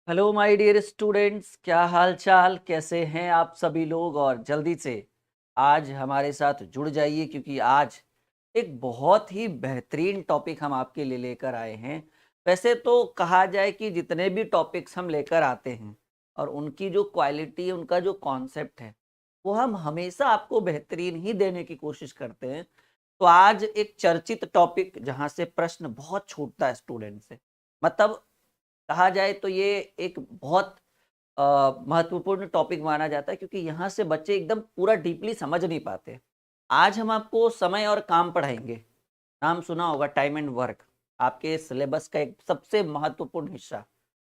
Hello my dear students, क्या हाल चाल, कैसे हैं आप सभी लोग। और जल्दी से आज हमारे साथ जुड़ जाइए क्योंकि आज एक बहुत ही बेहतरीन टॉपिक हम आपके लिए लेकर आए हैं। वैसे तो कहा जाए कि जितने भी टॉपिक्स हम लेकर आते हैं और उनकी जो क्वालिटी, उनका जो कॉन्सेप्ट है, वो हम हमेशा आपको बेहतरीन ही देने की कोशिश करते हैं। तो आज एक चर्चित टॉपिक जहाँ से प्रश्न बहुत छूटता है स्टूडेंट से, मतलब कहा जाए तो ये एक बहुत महत्वपूर्ण टॉपिक माना जाता है क्योंकि यहाँ से बच्चे एकदम पूरा डीपली समझ नहीं पाते। आज हम आपको समय और काम पढ़ाएंगे। नाम सुना होगा, टाइम एंड वर्क, आपके सिलेबस का एक सबसे महत्वपूर्ण हिस्सा।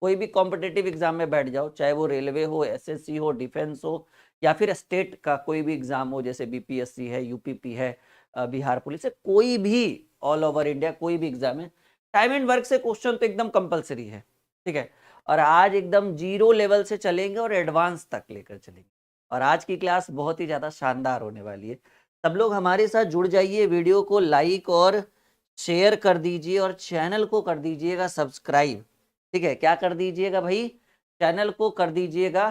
कोई भी कॉम्पिटिटिव एग्जाम में बैठ जाओ, चाहे वो रेलवे हो, एसएससी हो, डिफेंस हो, या फिर स्टेट का कोई भी एग्जाम हो, जैसे बीपीएससी है, यूपीपी है, बिहार पुलिस है, कोई भी ऑल ओवर इंडिया कोई भी एग्जाम है, टाइम एंड वर्क से क्वेश्चन तो एकदम कंपलसरी है। ठीक है। और आज एकदम जीरो लेवल से चलेंगे और एडवांस तक लेकर चलेंगे। और आज की क्लास बहुत ही ज्यादा शानदार होने वाली है। सब लोग हमारे साथ जुड़ जाइए, वीडियो को लाइक और शेयर कर दीजिए और चैनल को कर दीजिएगा सब्सक्राइब। ठीक है, क्या कर दीजिएगा भाई, चैनल को कर दीजिएगा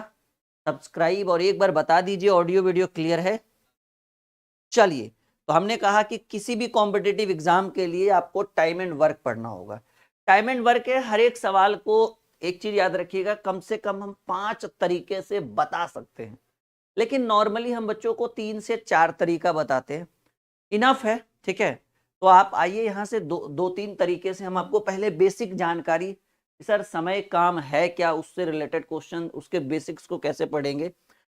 सब्सक्राइब और एक बार बता दीजिए ऑडियो वीडियो क्लियर है। चलिए, तो हमने कहा कि किसी भी कॉम्पिटिटिव एग्जाम के लिए आपको टाइम एंड वर्क पढ़ना होगा। टाइम एंड वर्क है, हर एक सवाल को एक चीज याद रखिएगा, कम से कम हम 5 तरीके से बता सकते हैं, लेकिन नॉर्मली हम बच्चों को 3 से 4 तरीका बताते हैं, इनफ है। ठीक है। तो आप आइए यहाँ से दो तीन तरीके से हम आपको पहले बेसिक जानकारी, सर समय काम है क्या, उससे रिलेटेड क्वेश्चन, उसके बेसिक्स को कैसे पढ़ेंगे,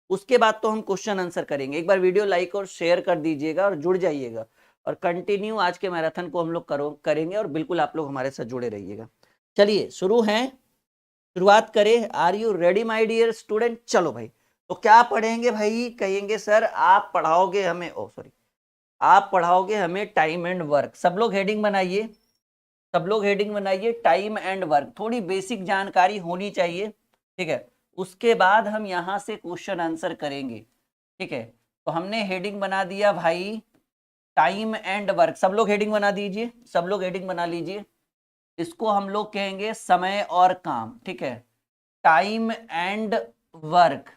उसके बाद तो हम क्वेश्चन आंसर करेंगे। एक बार वीडियो लाइक और शेयर कर दीजिएगा और जुड़ जाइएगा और कंटिन्यू आज के मैराथन को हम लोग करेंगे और बिल्कुल आप लोग हमारे साथ जुड़े रहिएगा। चलिए शुरुआत करें। Are you ready my dear student? चलो भाई, तो क्या पढ़ेंगे भाई? कहेंगे सर आप पढ़ाओगे हमें, ओ सॉरी, आप पढ़ाओगे हमें टाइम एंड वर्क। सब लोग हेडिंग बनाइए, सब लोग हेडिंग बनाइए, टाइम एंड वर्क। थोड़ी बेसिक जानकारी होनी चाहिए। ठीक है। उसके बाद हम यहां से क्वेश्चन आंसर करेंगे। ठीक है। तो हमने हेडिंग बना दिया भाई, टाइम एंड वर्क। सब लोग हेडिंग बना दीजिए, सब लोग हेडिंग बना लीजिए। इसको हम लोग कहेंगे समय और काम। ठीक है, टाइम एंड वर्क।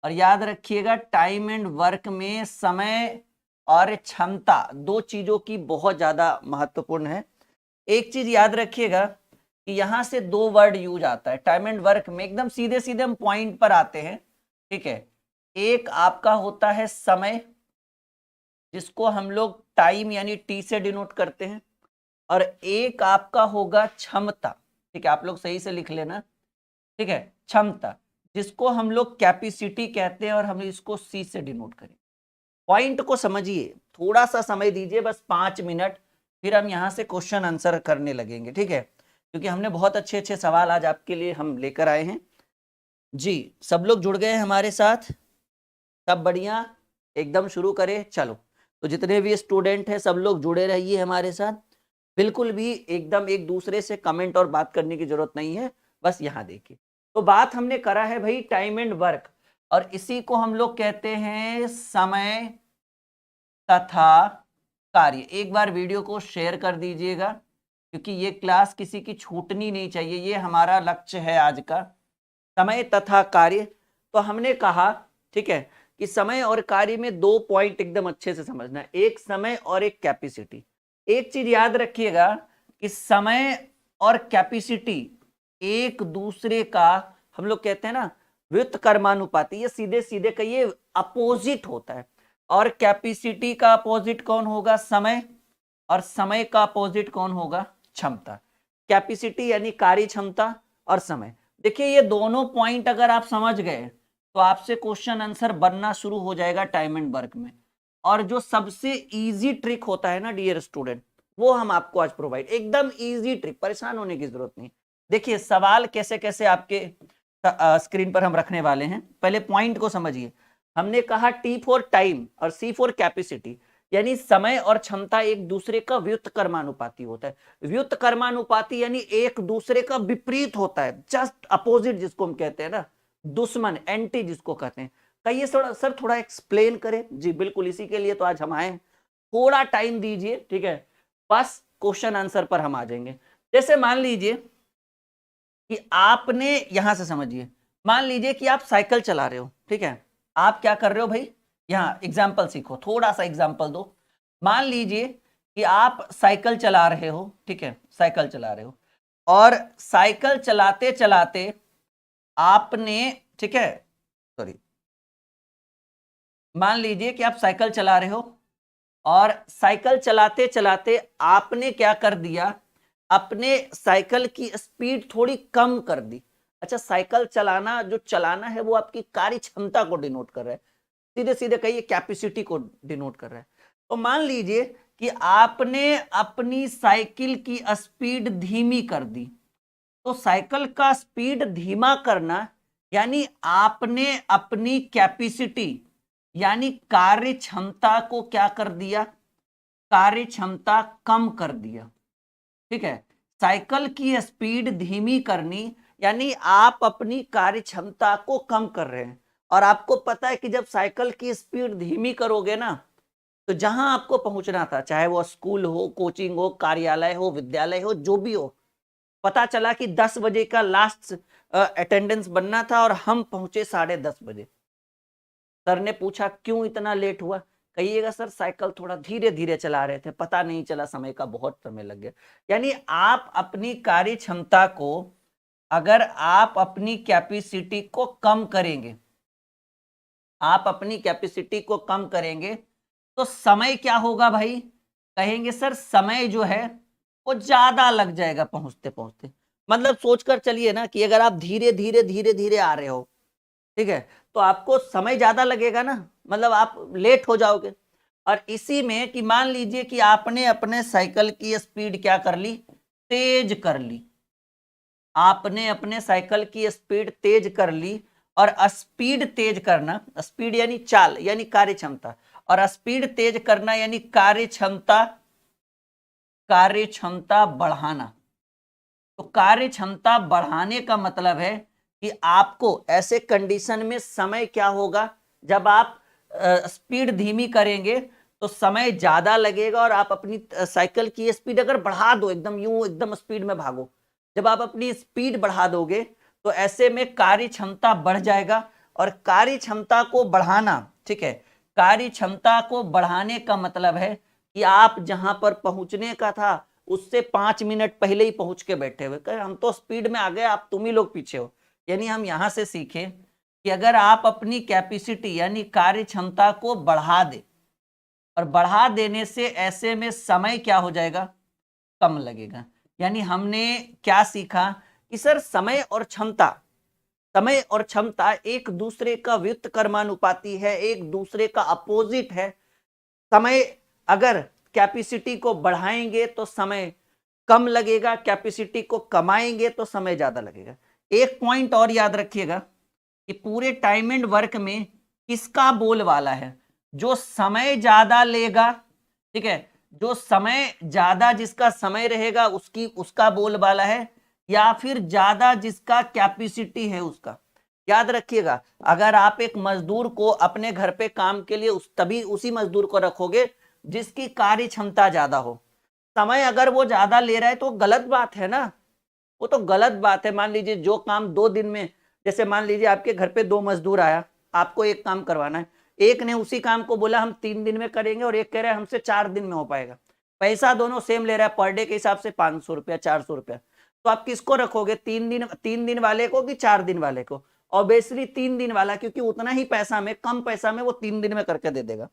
और याद रखिएगा, टाइम एंड वर्क में समय और क्षमता दो चीजों की बहुत ज्यादा महत्वपूर्ण है। एक चीज याद रखिएगा कि यहां से दो वर्ड यूज आता है टाइम एंड वर्क में, एकदम सीधे सीधे हम पॉइंट पर आते हैं। ठीक है। एक आपका होता है समय, जिसको हम लोग टाइम यानी टी से डिनोट करते हैं, और एक आपका होगा क्षमता। ठीक है, आप लोग सही से लिख लेना। ठीक है, क्षमता, जिसको हम लोग कैपेसिटी कहते हैं और हम इसको सी से डिनोट करें। पॉइंट को समझिए, थोड़ा सा समय दीजिए, बस 5 मिनट, फिर हम यहां से क्वेश्चन आंसर करने लगेंगे। ठीक है, क्योंकि हमने बहुत अच्छे अच्छे सवाल आज आपके लिए हम लेकर आए हैं। जी, सब लोग जुड़ गए हमारे साथ, सब बढ़िया, एकदम शुरू करें। चलो, तो जितने भी स्टूडेंट हैं सब लोग जुड़े रहिए हमारे साथ। बिल्कुल भी एकदम एक दूसरे से कमेंट और बात करने की जरूरत नहीं है, बस यहाँ देखिए। तो बात हमने करा है भाई टाइम एंड वर्क, और इसी को हम लोग कहते हैं समय तथा कार्य। एक बार वीडियो को शेयर कर दीजिएगा क्योंकि ये क्लास किसी की छूटनी नहीं चाहिए, ये हमारा लक्ष्य है आज का। समय तथा कार्य, तो हमने कहा, ठीक है, कि समय और कार्य में दो पॉइंट एकदम अच्छे से समझना है, एक समय और एक कैपेसिटी। एक चीज याद रखिएगा कि समय और कैपेसिटी एक दूसरे का, हम लोग कहते हैं ना, व्युत्क्रमानुपाती, ये सीधे सीधे का ये अपोजिट होता है। और कैपेसिटी का अपोजिट कौन होगा? समय। और समय का अपोजिट कौन होगा? क्षमता। कैपेसिटी यानी कार्य क्षमता और समय। देखिए, ये दोनों पॉइंट अगर आप समझ गए तो आपसे क्वेश्चन आंसर बनना शुरू हो जाएगा टाइम एंड वर्क में। और जो सबसे इजी ट्रिक होता है ना डियर स्टूडेंट, वो हम आपको आज प्रोवाइड, एकदम इजी ट्रिक, परेशान होने की जरूरत नहीं। देखिए सवाल कैसे कैसे आपके स्क्रीन पर हम रखने वाले हैं, पहले पॉइंट को समझिए। हमने कहा टी फॉर टाइम और सी फॉर कैपेसिटी, यानी समय और क्षमता एक दूसरे का व्युत्क्रमानुपाती होता है। व्युत्क्रमानुपाती यानी एक दूसरे का विपरीत होता है, जस्ट अपोजिट, जिसको हम कहते हैं ना, दुश्मन, एंटी जिसको कहते हैं। कहिए सर थोड़ा एक्सप्लेन करें। जी बिल्कुल, इसी के लिए तो आज हम आए हैं। थोड़ा टाइम दीजिए, ठीक है, बस क्वेश्चन आंसर पर हम आ जाएंगे। जैसे मान लीजिए कि आपने, यहां से समझिए, मान लीजिए कि आप साइकिल चला रहे हो, ठीक है, आप क्या कर रहे हो भाई, यहाँ एग्जाम्पल सीखो, थोड़ा सा एग्जाम्पल दो। मान लीजिए कि आप साइकिल चला रहे हो, ठीक है, साइकिल चला रहे हो, और साइकिल चलाते चलाते आपने, ठीक है, सॉरी, मान लीजिए कि आप साइकिल चला रहे हो और साइकिल चलाते चलाते आपने क्या कर दिया, अपने साइकिल की स्पीड थोड़ी कम कर दी। अच्छा, साइकिल चलाना, जो चलाना है वो आपकी कार्य क्षमता को डिनोट कर रहा है, सीधे सीधे कहिए कैपेसिटी को डिनोट कर रहा है। तो मान लीजिए कि आपने अपनी साइकिल की स्पीड धीमी कर दी। तो साइकिल का स्पीड धीमा करना यानी आपने अपनी कैपेसिटी यानी कार्य क्षमता को क्या कर दिया, कार्य क्षमता कम कर दिया। ठीक है, साइकिल की स्पीड धीमी करनी यानी आप अपनी कार्य क्षमता को कम कर रहे हैं। और आपको पता है कि जब साइकिल की स्पीड धीमी करोगे ना, तो जहां आपको पहुंचना था, चाहे वो स्कूल हो, कोचिंग हो, कार्यालय हो, विद्यालय हो, जो भी हो, पता चला कि 10 बजे का लास्ट अटेंडेंस बनना था और हम पहुंचे 10:30 बजे। सर ने पूछा क्यों इतना लेट हुआ, कहिएगा सर साइकिल थोड़ा धीरे धीरे चला रहे थे, पता नहीं चला, समय का बहुत समय लग गया। यानी आप अपनी कार्य क्षमता को, अगर आप अपनी कैपेसिटी को कम करेंगे, आप अपनी कैपेसिटी को कम करेंगे, तो समय क्या होगा भाई, कहेंगे सर समय जो है वो ज्यादा लग जाएगा पहुंचते पहुंचते। मतलब सोचकर चलिए ना कि अगर आप धीरे धीरे धीरे धीरे आ रहे हो, ठीक है, तो आपको समय ज्यादा लगेगा ना, मतलब आप लेट हो जाओगे। और इसी में कि मान लीजिए कि आपने अपने साइकिल की स्पीड क्या कर ली, तेज कर ली, आपने अपने साइकिल की स्पीड तेज कर ली। और स्पीड तेज करना, स्पीड यानी चाल यानी कार्य क्षमता, और स्पीड तेज करना यानी कार्य क्षमता, कार्य क्षमता बढ़ाना। तो कार्य क्षमता बढ़ाने का मतलब है कि आपको ऐसे कंडीशन में समय क्या होगा, जब आप स्पीड धीमी करेंगे तो समय ज्यादा लगेगा और आप अपनी साइकिल की स्पीड अगर बढ़ा दो, एकदम यूं एकदम स्पीड में भागो, जब आप अपनी स्पीड बढ़ा दोगे तो ऐसे में कार्य क्षमता बढ़ जाएगा। और कार्य क्षमता को बढ़ाना, ठीक है, कार्य क्षमता को बढ़ाने का मतलब है कि आप जहां पर पहुंचने का था उससे 5 मिनट पहले ही पहुंच के बैठे हुए, कहे हम तो स्पीड में आ गए, आप तुम ही लोग पीछे हो। यानी हम यहां से सीखें कि अगर आप अपनी कैपेसिटी यानी कार्य क्षमता को बढ़ा दे, और बढ़ा देने से ऐसे में समय क्या हो जाएगा, कम लगेगा। यानी हमने क्या सीखा कि सर समय और क्षमता, समय और क्षमता एक दूसरे का व्युत्त कर्मानुपाती है, एक दूसरे का अपोजिट है। समय, अगर कैपेसिटी को बढ़ाएंगे तो समय कम लगेगा, कैपेसिटी को कमाएंगे तो समय ज्यादा लगेगा। एक पॉइंट और याद रखिएगा कि पूरे टाइम एंड वर्क में किसका बोलबाला है, जो समय ज्यादा लेगा, ठीक है, जो समय ज्यादा, जिसका समय रहेगा उसकी, उसका बोलबाला है, या फिर ज्यादा जिसका कैपेसिटी है उसका। याद रखिएगा, अगर आप एक मजदूर को अपने घर पे काम के लिए तभी उसी मजदूर को रखोगे जिसकी कार्य क्षमता ज्यादा हो। समय अगर वो ज्यादा ले रहा है तो गलत बात है ना, वो तो गलत बात है। मान लीजिए जो काम 2 दिन में, जैसे मान लीजिए आपके घर पे 2 मजदूर आया, आपको एक काम करवाना है, एक ने उसी काम को बोला हम 3 दिन में करेंगे और एक कह रहा है हमसे 4 दिन में हो पाएगा, पैसा दोनों सेम ले रहा है, पर डे के हिसाब से 500 रुपया 400 रुपया, तो आप किसको रखोगे, 3 दिन वाले को कि 4 दिन वाले को? ऑब्वियसली 3 दिन वाला, क्योंकि उतना ही पैसा में, कम पैसा में वो 3 दिन में करके दे देगा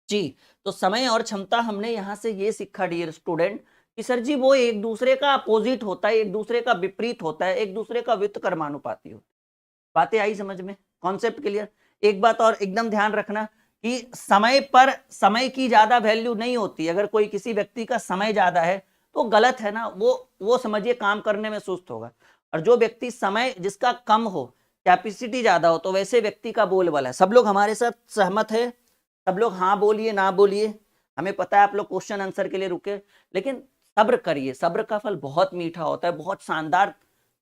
जी। तो समय और क्षमता हमने यहां से ये सीखा डियर स्टूडेंट कि सर जी वो एक दूसरे का अपोजिट होता है, एक दूसरे का विपरीत होता है, एक दूसरे का व्युत्त कर्मानुपाती होता है। बातें आई समझ में, कॉन्सेप्ट क्लियर? एक बात और एकदम ध्यान रखना कि समय पर समय की ज्यादा वैल्यू नहीं होती। अगर कोई किसी व्यक्ति का समय ज्यादा है तो गलत है ना, वो समझिए काम करने में सुस्त होगा। और जो व्यक्ति समय जिसका कम हो, कैपेसिटी ज्यादा हो, तो वैसे व्यक्ति का बोलबाला है। सब लोग हमारे साथ सहमत है? सब लोग हाँ बोलिए ना बोलिए, हमें पता है आप लोग क्वेश्चन आंसर के लिए रुके, लेकिन सब्र करिए, सब्र का फल बहुत मीठा होता है। बहुत शानदार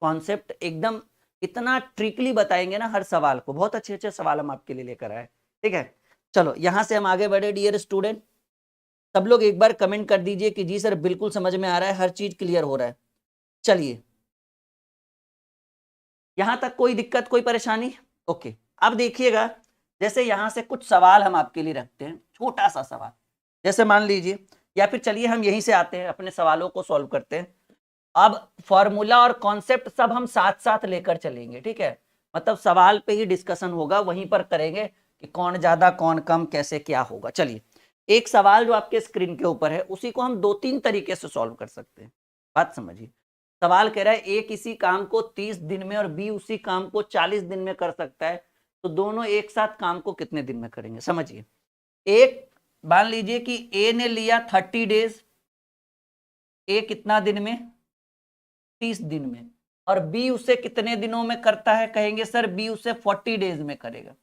कॉन्सेप्ट, एकदम इतना ट्रिकली बताएंगे ना हर सवाल को, बहुत अच्छे अच्छे सवाल हम आपके लिए लेकर आए। ठीक है, चलो यहां से हम आगे बढ़े डियर स्टूडेंट। सब लोग एक बार कमेंट कर दीजिए कि जी सर बिल्कुल समझ में आ रहा है, हर चीज क्लियर हो रहा है। चलिए यहां तक कोई दिक्कत, कोई परेशानी? ओके, अब देखिएगा, जैसे यहां से कुछ सवाल हम आपके लिए रखते हैं, छोटा सा सवाल, जैसे मान लीजिए, या फिर चलिए हम यहीं से आते हैं, अपने सवालों को सॉल्व करते हैं। अब फॉर्मूला और कॉन्सेप्ट सब हम साथ साथ लेकर चलेंगे, ठीक है, मतलब सवाल पे ही डिस्कशन होगा, वहीं पर करेंगे कि कौन ज्यादा कौन कम कैसे क्या होगा। चलिए, एक सवाल जो आपके स्क्रीन के ऊपर है उसी को हम 2-3 तरीके से सॉल्व कर सकते हैं। बात समझिए, सवाल कह रहा है ए किसी काम को 30 दिन में और बी उसी काम को 40 दिन में कर सकता है, तो दोनों एक साथ काम को कितने दिन में करेंगे? समझिए, एक मान लीजिए कि ए ने लिया 30 डेज, ए कितना दिन में? 30 दिन में, और बी उसे कितने दिनों में करता है? कहेंगे सर बी उसे 40 डेज में करेगा।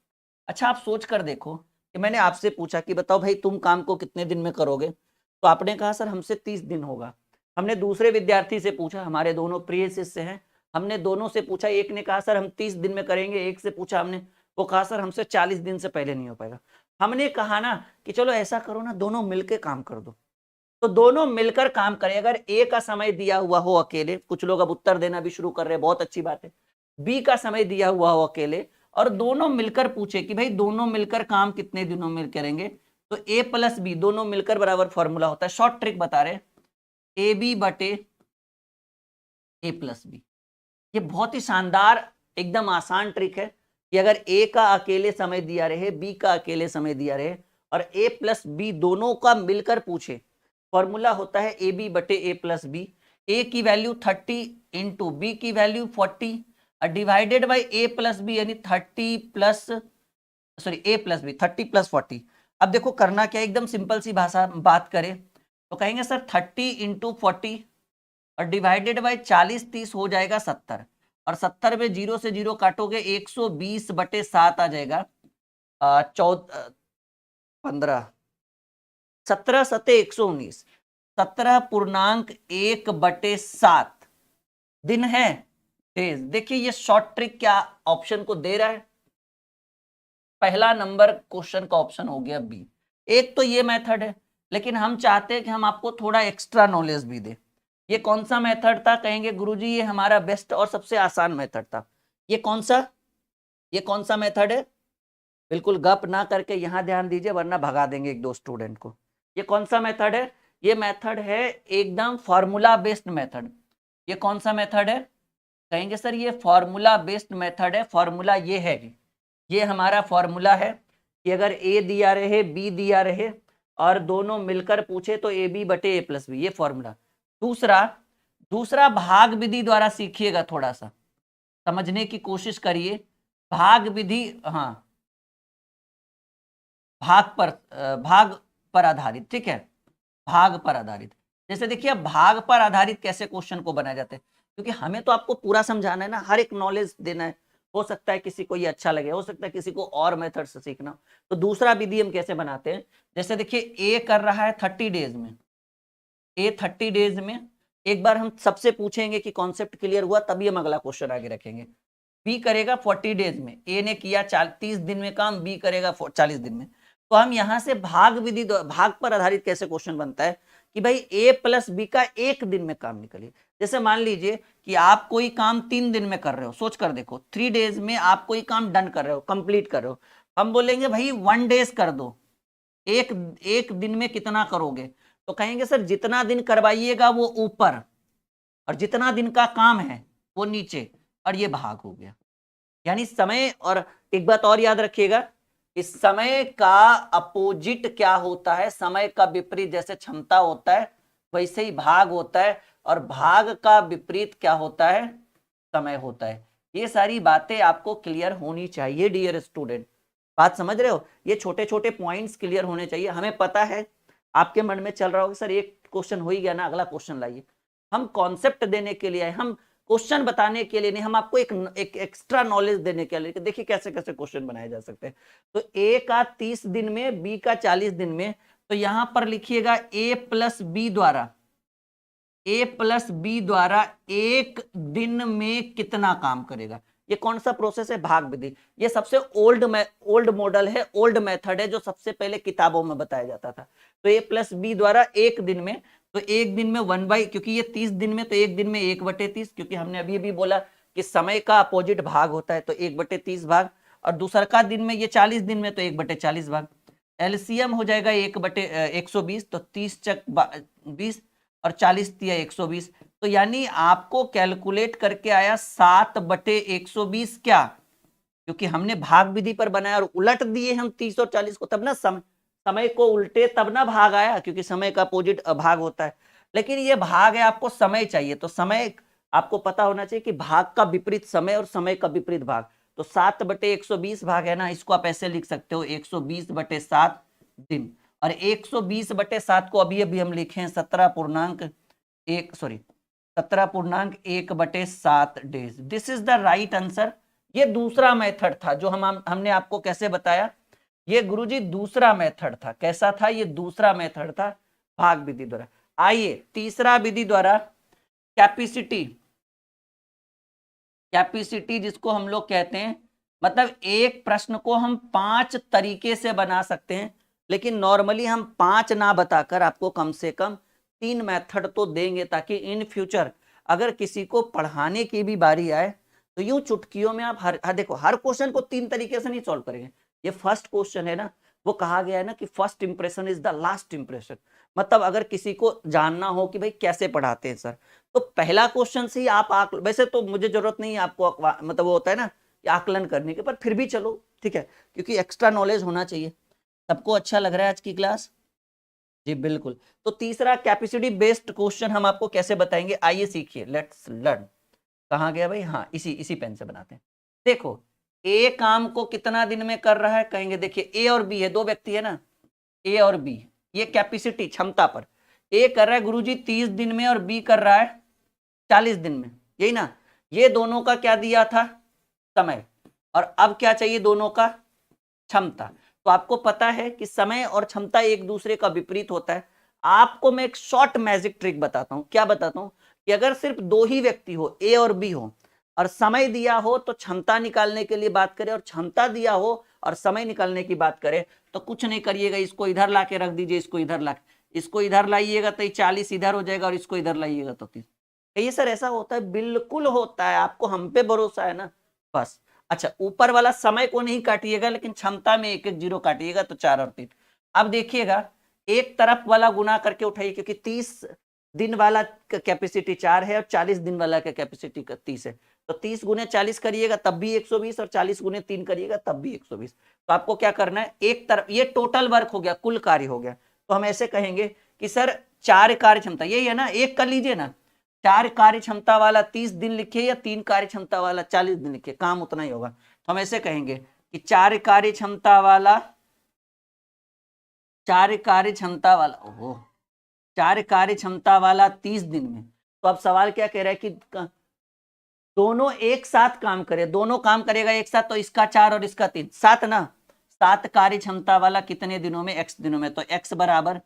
अच्छा, आप सोच कर देखो कि मैंने आपसे पूछा कि बताओ भाई तुम काम को कितने दिन में करोगे, तो आपने कहा सर हमसे 30 दिन होगा। हमने दूसरे विद्यार्थी से पूछा, हमारे दोनों प्रिय शिष्य हैं, हमने दोनों से पूछा, एक ने कहा सर हम 30 दिन में करेंगे, एक से पूछा हमने, वो कहा सर हमसे 40 दिन से पहले नहीं हो पाएगा। हमने कहा ना कि चलो ऐसा करो ना, दोनों मिलकर काम कर दो, तो दोनों मिलकर काम करें। अगर ए का समय दिया हुआ हो अकेले, कुछ लोग अब उत्तर देना भी शुरू कर रहे हैं, बहुत अच्छी बात है, बी का समय दिया हुआ हो अकेले, और दोनों मिलकर पूछे कि भाई दोनों मिलकर काम कितने दिनों में करेंगे, तो ए प्लस बी दोनों मिलकर बराबर फॉर्मूला होता है, शॉर्ट ट्रिक बता रहे, ए बी बटे ए प्लस बी। ये बहुत ही शानदार एकदम आसान ट्रिक है कि अगर ए का अकेले समय दिया रहे, बी का अकेले समय दिया रहे, और ए प्लस बी दोनों का मिलकर पूछे, फॉर्मूला होता है ए बी बटे ए प्लस बी। ए की वैल्यू 30 इंटू बी की value 40 divided by A plus B, यानी 30 plus sorry A plus B 30 plus 40। अब देखो करना क्या, एकदम सिंपल सी भाषा बात करें तो कहेंगे सर 30 इंटू 40 और डिवाइडेड बाई 40-30 हो जाएगा 70, और 70 में 0 से 0 काटोगे 120 बटे 7 आ जाएगा 15 17 सते 119, 17.1 बटे 7 दिन है, डेज। देखिए ये शॉर्ट ट्रिक क्या ऑप्शन को दे रहा है, पहला नंबर क्वेश्चन का ऑप्शन हो गया बी। एक तो ये मेथड है, लेकिन हम चाहते हैं कि हम आपको थोड़ा एक्स्ट्रा नॉलेज भी दें। ये कौन सा मेथड था? कहेंगे गुरुजी ये हमारा बेस्ट और सबसे आसान मेथड था। ये कौन सा मेथड है? बिल्कुल गप ना करके यहां ध्यान दीजिए, वरना भगा देंगे एक दो स्टूडेंट को। ये कौन सा मेथड है? ये मेथड है एकदम फॉर्मूला बेस्ड मेथड। ये कौन सा मेथड है? कहेंगे सर ये फॉर्मूला बेस्ड मेथड है। फॉर्मूला ये है, ये हमारा फॉर्मूला है कि अगर ए दिया रहे बी दिया रहे और दोनों मिलकर पूछे तो ए बी बटे ए प्लस बी, ये फॉर्मूला। दूसरा भाग विधि द्वारा सीखिएगा, थोड़ा सा समझने की कोशिश करिए। भाग विधि, हाँ, भाग पर आधारित, ठीक है, भाग पर आधारित। जैसे देखिए भाग पर आधारित कैसे क्वेश्चन को बनाया जाता है, क्योंकि हमें तो आपको पूरा समझाना है ना, हर एक नॉलेज देना है। हो सकता है किसी को ये अच्छा लगे, हो सकता है किसी को और मेथड से सीखना। तो दूसरा विधि हम कैसे बनाते हैं, जैसे देखिए ए कर रहा है 30 डेज में, ए 30 डेज में एक बार हम सबसे पूछेंगे कि कॉन्सेप्ट क्लियर हुआ, तभी हम अगला क्वेश्चन आगे रखेंगे। बी करेगा 40 डेज में, ए ने किया 30 दिन में काम, बी करेगा 40 दिन में। तो हम यहां से भाग विधि, भाग पर आधारित कैसे क्वेश्चन बनता है कि भाई ए प्लस बी का एक दिन में काम निकलिए। जैसे मान लीजिए कि आप कोई काम 3 दिन में कर रहे हो, सोच कर देखो 3 डेज में आप कोई काम डन कर रहे हो, कंप्लीट कर रहे हो। हम बोलेंगे भाई 1 डेज कर दो, एक दिन में कितना करोगे? तो कहेंगे सर जितना दिन करवाइएगा वो ऊपर, और जितना दिन का काम है वो नीचे, और ये भाग हो गया। यानी समय, और एक बात और याद रखिएगा, इस समय का अपोजिट क्या होता है? समय का विपरीत जैसे क्षमता होता है, वैसे ही भाग होता है, और भाग का विपरीत क्या होता है? समय होता है। ये सारी बातें आपको क्लियर होनी चाहिए डियर स्टूडेंट, बात समझ रहे हो? ये छोटे छोटे पॉइंट्स क्लियर होने चाहिए। हमें पता है आपके मन में चल रहा होगा सर एक क्वेश्चन हो ही गया ना, अगला क्वेश्चन लाइए। हम कॉन्सेप्ट देने के लिए आए, हम क्वेश्चन बताने के लिए नहीं, हम आपको एक एक्स्ट्रा नॉलेज देने के लिए। देखिए कैसे कैसे क्वेश्चन बनाए जा सकते हैं। तो ए का 30 दिन में, बी का 40 दिन में, तो यहां पर लिखिएगा ए प्लस बी द्वारा एक दिन में कितना काम करेगा। ये कौन सा प्रोसेस है? भाग विधि। ये सबसे ओल्ड मॉडल है, ओल्ड मेथड है, जो सबसे पहले किताबों में बताया जाता था। तो ए प्लस बी द्वारा एक दिन में, तो एक दिन में 1/, क्योंकि ये 30 दिन में, तो एक दिन में 1/30, क्योंकि हमने अभी भी बोला कि समय का अपोजिट भाग होता है तो 1/30 भाग, और दूसरा का दिन में ये 40 दिन में तो 1/40 भाग। एलसीएम हो जाएगा 1/120, तो 30 चक 20 और 40 दिया 120, तो यानी आपको कैलकुलेट करके आया 7/120 क्या, क्योंकि हमने भाग विधि पर बनाया और उलट दिए हम 30 और 40 को, तब ना समय को उल्टे तब ना भाग आया, क्योंकि समय का अपोजिट भाग होता है। लेकिन ये भाग है, आपको समय चाहिए, तो समय आपको पता होना चाहिए कि भाग का विपरीत समय और समय का विपरीत भाग, तो 7/120 भाग है ना, इसको आप ऐसे लिख सकते हो 120/7 दिन, और 120/7 को अभी अभी हम लिखे हैं 17.1/7 days. This is the right answer. ये दूसरा मेथड था जो हमने आपको कैसे बताया, ये गुरुजी दूसरा मेथड था। कैसा था? ये दूसरा मेथड था भाग विधि द्वारा। आइए तीसरा विधि द्वारा कैपेसिटी जिसको हम लोग कहते हैं, मतलब एक प्रश्न को हम 5 तरीके से बना सकते हैं, लेकिन नॉर्मली हम 5 ना बताकर आपको कम से कम 3 मेथड तो देंगे, ताकि इन फ्यूचर अगर किसी को पढ़ाने की भी बारी आए तो यूं चुटकियों में आप देखो हर क्वेश्चन को 3 तरीके से नहीं सॉल्व करेंगे। ये फर्स्ट क्वेश्चन है ना, वो कहा गया है ना कि first impression is the last impression, मतलब अगर किसी को जानना हो कि भाई कैसे पढ़ाते हैं सर, तो पहला क्वेश्चन से ही आप वैसे तो मुझे जरूरत नहीं है आपको मतलब वो होता है ना कि आकलन करने के, पर फिर भी चलो ठीक है, क्योंकि एक्स्ट्रा नॉलेज होना चाहिए। सबको अच्छा लग रहा है आज की क्लास? जी बिल्कुल। तो तीसरा कैपेसिटी बेस्ड क्वेश्चन हम आपको कैसे बताएंगे, आइए सीखिए, लेट्स लर्न। कहाँ गया भाई? हाँ, इसी पेन से बनाते हैं। देखो ए काम को कितना दिन में कर रहा है, कहेंगे देखिए ए और बी है, 2 व्यक्ति है ना, ए और बी, ये कैपेसिटी क्षमता पर ए कर रहा है गुरुजी 30 दिन में और बी कर रहा है 40 दिन में, यही ना। ये दोनों का क्या दिया था? समय। और अब क्या चाहिए? दोनों का क्षमता। तो आपको पता है कि समय और क्षमता एक दूसरे का विपरीत होता है। आपको मैं एक शॉर्ट मैजिक ट्रिक बताता हूं। क्या बताता हूं? कि अगर सिर्फ 2 ही व्यक्ति हो, ए और बी हो, और समय दिया हो तो क्षमता निकालने के लिए बात करें, और क्षमता दिया हो और समय निकालने की बात करें, तो कुछ नहीं करिएगा, इसको इधर ला के रख दीजिए, इसको इधर लाइएगा तो 40 इधर हो जाएगा, और इसको इधर लाइएगा तो 30। ये सर ऐसा होता है? बिल्कुल होता है, आपको हम पे भरोसा है ना, बस। अच्छा, ऊपर वाला समय को नहीं काटिएगा, लेकिन क्षमता में 1-1 जीरो काटिएगा तो 4 और 3। अब देखिएगा, एक तरफ वाला गुना करके उठाइए, क्योंकि 30 दिन वाला का कैपेसिटी 4 है और 40 दिन वाला का कैपेसिटी 30 है, तो 30 गुने 40 करिएगा तब भी 120, और 40 गुने 3 करिएगा तब भी 120। तो आपको क्या करना है, एक तरफ, ये टोटल वर्क हो गया, कुल कार्य हो गया, तो हम ऐसे कहेंगे कि सर 4 कार्य क्षमता, यही है ना, एक कर लीजिए ना, 4 कार्य क्षमता वाला 30 दिन लिखिए या 3 कार्य क्षमता वाला 40 दिन लिखिए, काम उतना ही होगा। तो हम ऐसे कहेंगे कि 4 कार्य क्षमता वाला 4 कार्य क्षमता वाला 30 दिन में। तो अब सवाल क्या कह रहा है कि दोनों एक साथ काम करे, दोनों काम करेगा एक साथ, तो इसका 4 और इसका 3, 7 ना, 7 कार्य क्षमता वाला कितने दिनों में? x दिनों में, तो x बराबर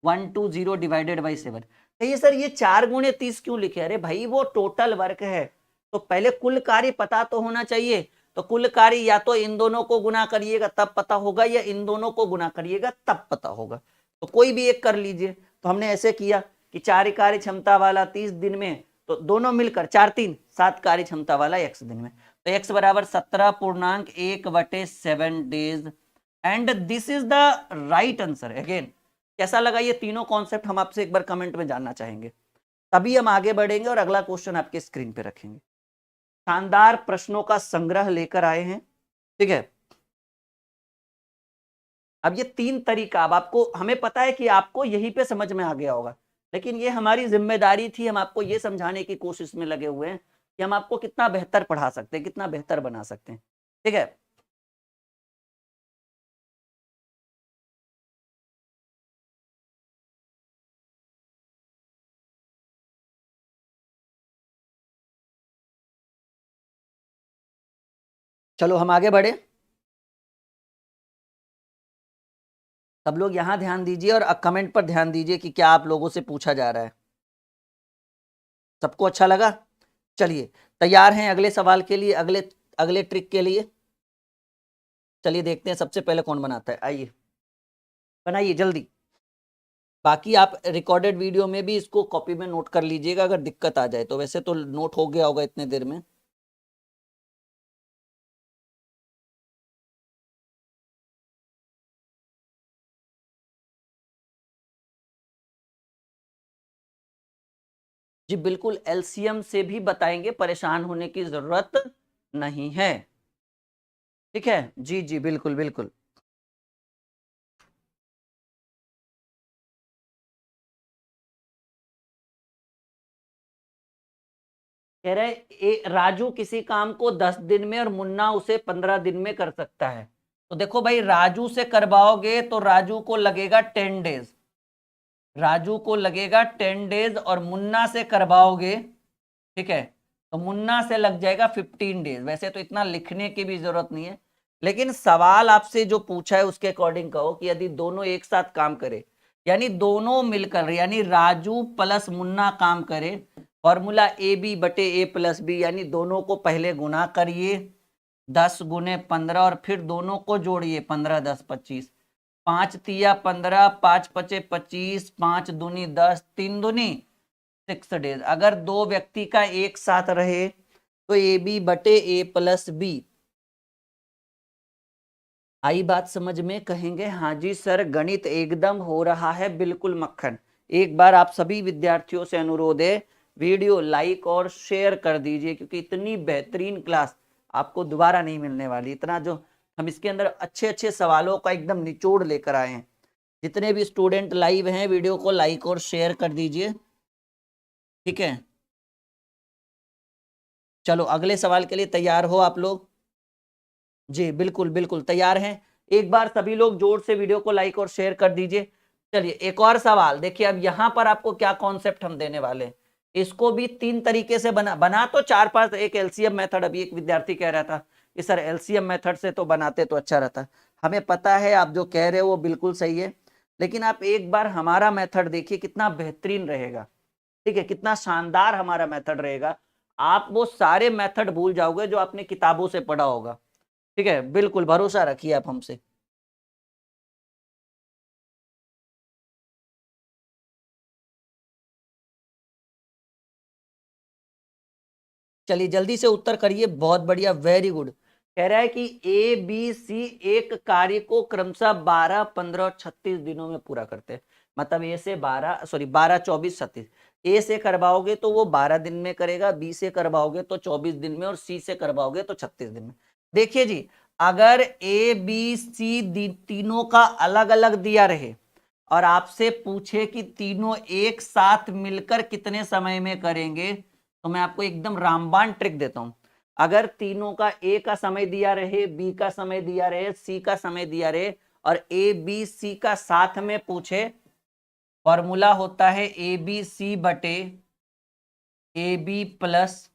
120 डिवाइडेड बाई 7। कहिए सर ये 4 गुणे 30 क्यों लिखे? अरे भाई वो टोटल वर्क है, तो पहले कुल कार्य पता तो होना चाहिए, तो कुल कार्य या तो इन दोनों को गुना करिएगा तब पता होगा, या इन दोनों को गुना करिएगा तब पता होगा, तो कोई भी एक कर लीजिए। तो हमने ऐसे किया कि 4 कार्य क्षमता वाला 30 दिन में, तो दोनों मिलकर 4 3 7 कार्य क्षमता वाला x दिन में, तो x बराबर 17.1/7 days, and this is the right answer. Again कैसा लगा ये तीनों कॉन्सेप्ट, हम आपसे एक बार कमेंट में जानना चाहेंगे, तभी हम आगे बढ़ेंगे और अगला क्वेश्चन आपके स्क्रीन पे रखेंगे। शानदार प्रश्नों का संग्रह लेकर आए हैं, ठीक है। अब ये 3 तरीका, अब आपको, हमें पता है कि आपको यहीं पे समझ में आ गया होगा, लेकिन ये हमारी जिम्मेदारी थी, हम आपको ये समझाने की कोशिश में लगे हुए हैं कि हम आपको कितना बेहतर पढ़ा सकते हैं, कितना बेहतर बना सकते हैं, ठीक है। चलो हम आगे बढ़े। सब लोग यहां ध्यान दीजिए और कमेंट पर ध्यान दीजिए कि क्या आप लोगों से पूछा जा रहा है। सबको अच्छा लगा? चलिए तैयार हैं अगले सवाल के लिए, अगले अगले ट्रिक के लिए? चलिए देखते हैं सबसे पहले कौन बनाता है, आइए बनाइए जल्दी। बाकी आप रिकॉर्डेड वीडियो में भी इसको कॉपी में नोट कर लीजिएगा, अगर दिक्कत आ जाए तो, वैसे तो नोट हो गया होगा इतने देर में। जी बिल्कुल, एलसीएम से भी बताएंगे, परेशान होने की जरूरत नहीं है। ठीक है, जी जी बिल्कुल बिल्कुल। कह रहे राजू किसी काम को 10 दिन में और मुन्ना उसे 15 दिन में कर सकता है। तो देखो भाई, राजू से करवाओगे तो राजू को लगेगा 10 डेज, राजू को लगेगा 10 डेज, और मुन्ना से करवाओगे, ठीक है, तो मुन्ना से लग जाएगा 15 डेज। वैसे तो इतना लिखने की भी जरूरत नहीं है, लेकिन सवाल आपसे जो पूछा है उसके अकॉर्डिंग कहो कि यदि दोनों एक साथ काम करे, यानी दोनों मिलकर, यानी राजू प्लस मुन्ना काम करे, फॉर्मूला ए बी बटे ए प्लस बी, यानी दोनों को पहले गुना करिए 10 गुने 15, और फिर दोनों को जोड़िए 15 10 25, 5 तिया 15, 5 पचे 25, 5 दूनी 10, 3 दूनी 6 डेज। अगर दो व्यक्ति का एक साथ रहे तो ए बी बटे ए प्लस बी। आई बात समझ में? कहेंगे हाँ जी सर, गणित एकदम हो रहा है बिल्कुल मक्खन। एक बार आप सभी विद्यार्थियों से अनुरोध है, वीडियो लाइक और शेयर कर दीजिए, क्योंकि इतनी बेहतरीन क्लास आपको दोबारा नहीं मिलने वाली। इतना जो हम इसके अंदर अच्छे अच्छे सवालों का एकदम निचोड़ लेकर आए हैं। जितने भी स्टूडेंट लाइव हैं, वीडियो को लाइक और शेयर कर दीजिए, ठीक है। चलो अगले सवाल के लिए तैयार हो आप लोग? जी बिल्कुल बिल्कुल तैयार हैं। एक बार सभी लोग जोर से वीडियो को लाइक और शेयर कर दीजिए। चलिए एक और सवाल देखिए, अब यहां पर आपको क्या कॉन्सेप्ट हम देने वाले हैं। इसको भी 3 तरीके से बना तो 4 5, एक एलसीएम मेथड, अभी एक विद्यार्थी कह रहा था कि सर एलसीएम मेथड से तो बनाते तो अच्छा रहता। हमें पता है आप जो कह रहे हो वो बिल्कुल सही है, लेकिन आप एक बार हमारा मेथड देखिए कितना बेहतरीन रहेगा, ठीक है, कितना शानदार हमारा मेथड रहेगा। आप वो सारे मेथड भूल जाओगे जो आपने किताबों से पढ़ा होगा, ठीक है, बिल्कुल भरोसा रखिए आप हमसे। चलिए जल्दी से उत्तर करिए, बहुत बढ़िया, वेरी गुड। कह रहा है कि ए बी सी एक कार्य को क्रमशः 12 15 और 36 दिनों में पूरा करते हैं। मतलब ए से 12 24 36, ए से करवाओगे तो वो 12 दिन में करेगा, बी से करवाओगे तो 24 दिन में, और सी से करवाओगे तो 36 दिन में। देखिए जी, अगर ए बी सी तीनों का अलग अलग दिया रहे और आपसे पूछे कि तीनों एक साथ मिलकर कितने समय में करेंगे, तो मैं आपको एकदम रामबाण ट्रिक देता हूं। अगर तीनों का ए का समय दिया रहे, बी का समय दिया रहे, सी का समय दिया रहे, और ए बी सी का साथ में पूछे, फॉर्मूला होता है ए बी सी बटे A B plus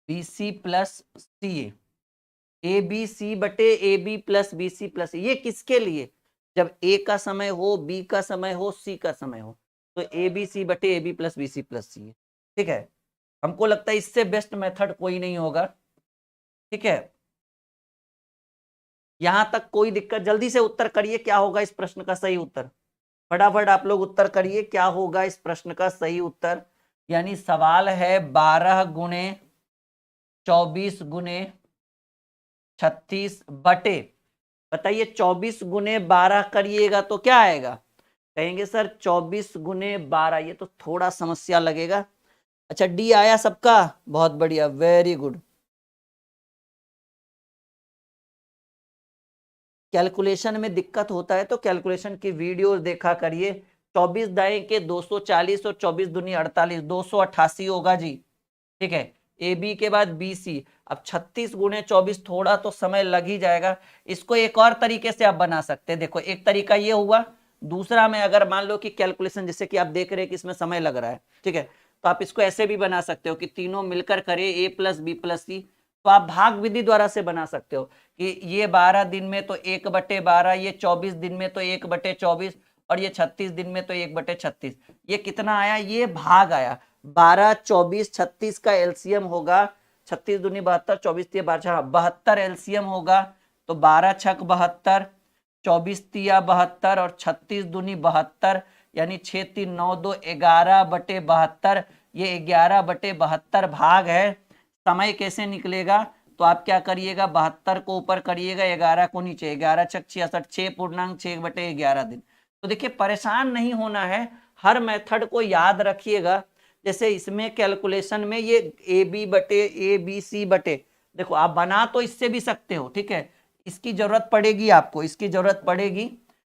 B C plus C A B C बटे A B plus B C plus. ये किसके लिए? जब ए का समय हो, बी का समय हो, सी का समय हो, तो ए बी सी बटे A B plus B C plus C, ठीक है। हमको लगता है इससे बेस्ट मेथड कोई नहीं होगा, ठीक है। यहां तक कोई दिक्कत? जल्दी से उत्तर करिए, क्या होगा इस प्रश्न का सही उत्तर? फटाफट आप लोग उत्तर करिए, क्या होगा इस प्रश्न का सही उत्तर? यानी सवाल है 12 गुणे 24 गुने 36 बटे, बताइए 24 गुने 12 करिएगा तो क्या आएगा? कहेंगे सर 24 गुने 12, ये तो थोड़ा समस्या लगेगा। अच्छा डी आया सबका, बहुत बढ़िया, वेरी गुड। कैलकुलेशन में दिक्कत होता है तो कैलकुलेशन की वीडियोस देखा करिए। 24 दाएं के 240 और 24 दूनी 48, 288 होगा जी, ठीक है। ए बी के बाद बी सी। अब 36 गुणे 24, थोड़ा तो समय लग ही जाएगा। इसको एक और तरीके से आप बना सकते हैं, देखो एक तरीका ये हुआ, दूसरा में अगर मान लो कि कैलकुलेशन जैसे कि आप देख रहे हैं कि इसमें समय लग रहा है, ठीक है, तो आप इसको ऐसे भी बना सकते हो कि तीनों मिलकर करे ए प्लस बी प्लस सी, तो आप भाग विधि द्वारा से बना सकते हो कि ये 12 दिन में तो 1/12, ये 24 दिन में तो 1/24, और ये 36 दिन में तो 1/36। ये कितना आया? ये भाग आया। 12 24 36 का एलसीएम होगा 36 दूनी 72, 24 तिया 12, 72 एलसीएम होगा। तो 12 छक 72, 24 तिया 72 और 36 दूनी 72, यानी 6 3 9 2 11/72। ये 11/72 भाग है। समय कैसे निकलेगा? तो आप क्या करिएगा, 72 को ऊपर करिएगा, 11 को नीचे, 11 छक 66, 6.6/11 दिन। तो देखिए परेशान नहीं होना है, हर मेथड को याद रखिएगा, जैसे इसमें कैलकुलेशन में ये ए बी बटे ए बी सी बटे, देखो आप बना तो इससे भी सकते हो, ठीक है, इसकी जरूरत पड़ेगी आपको, इसकी जरूरत पड़ेगी।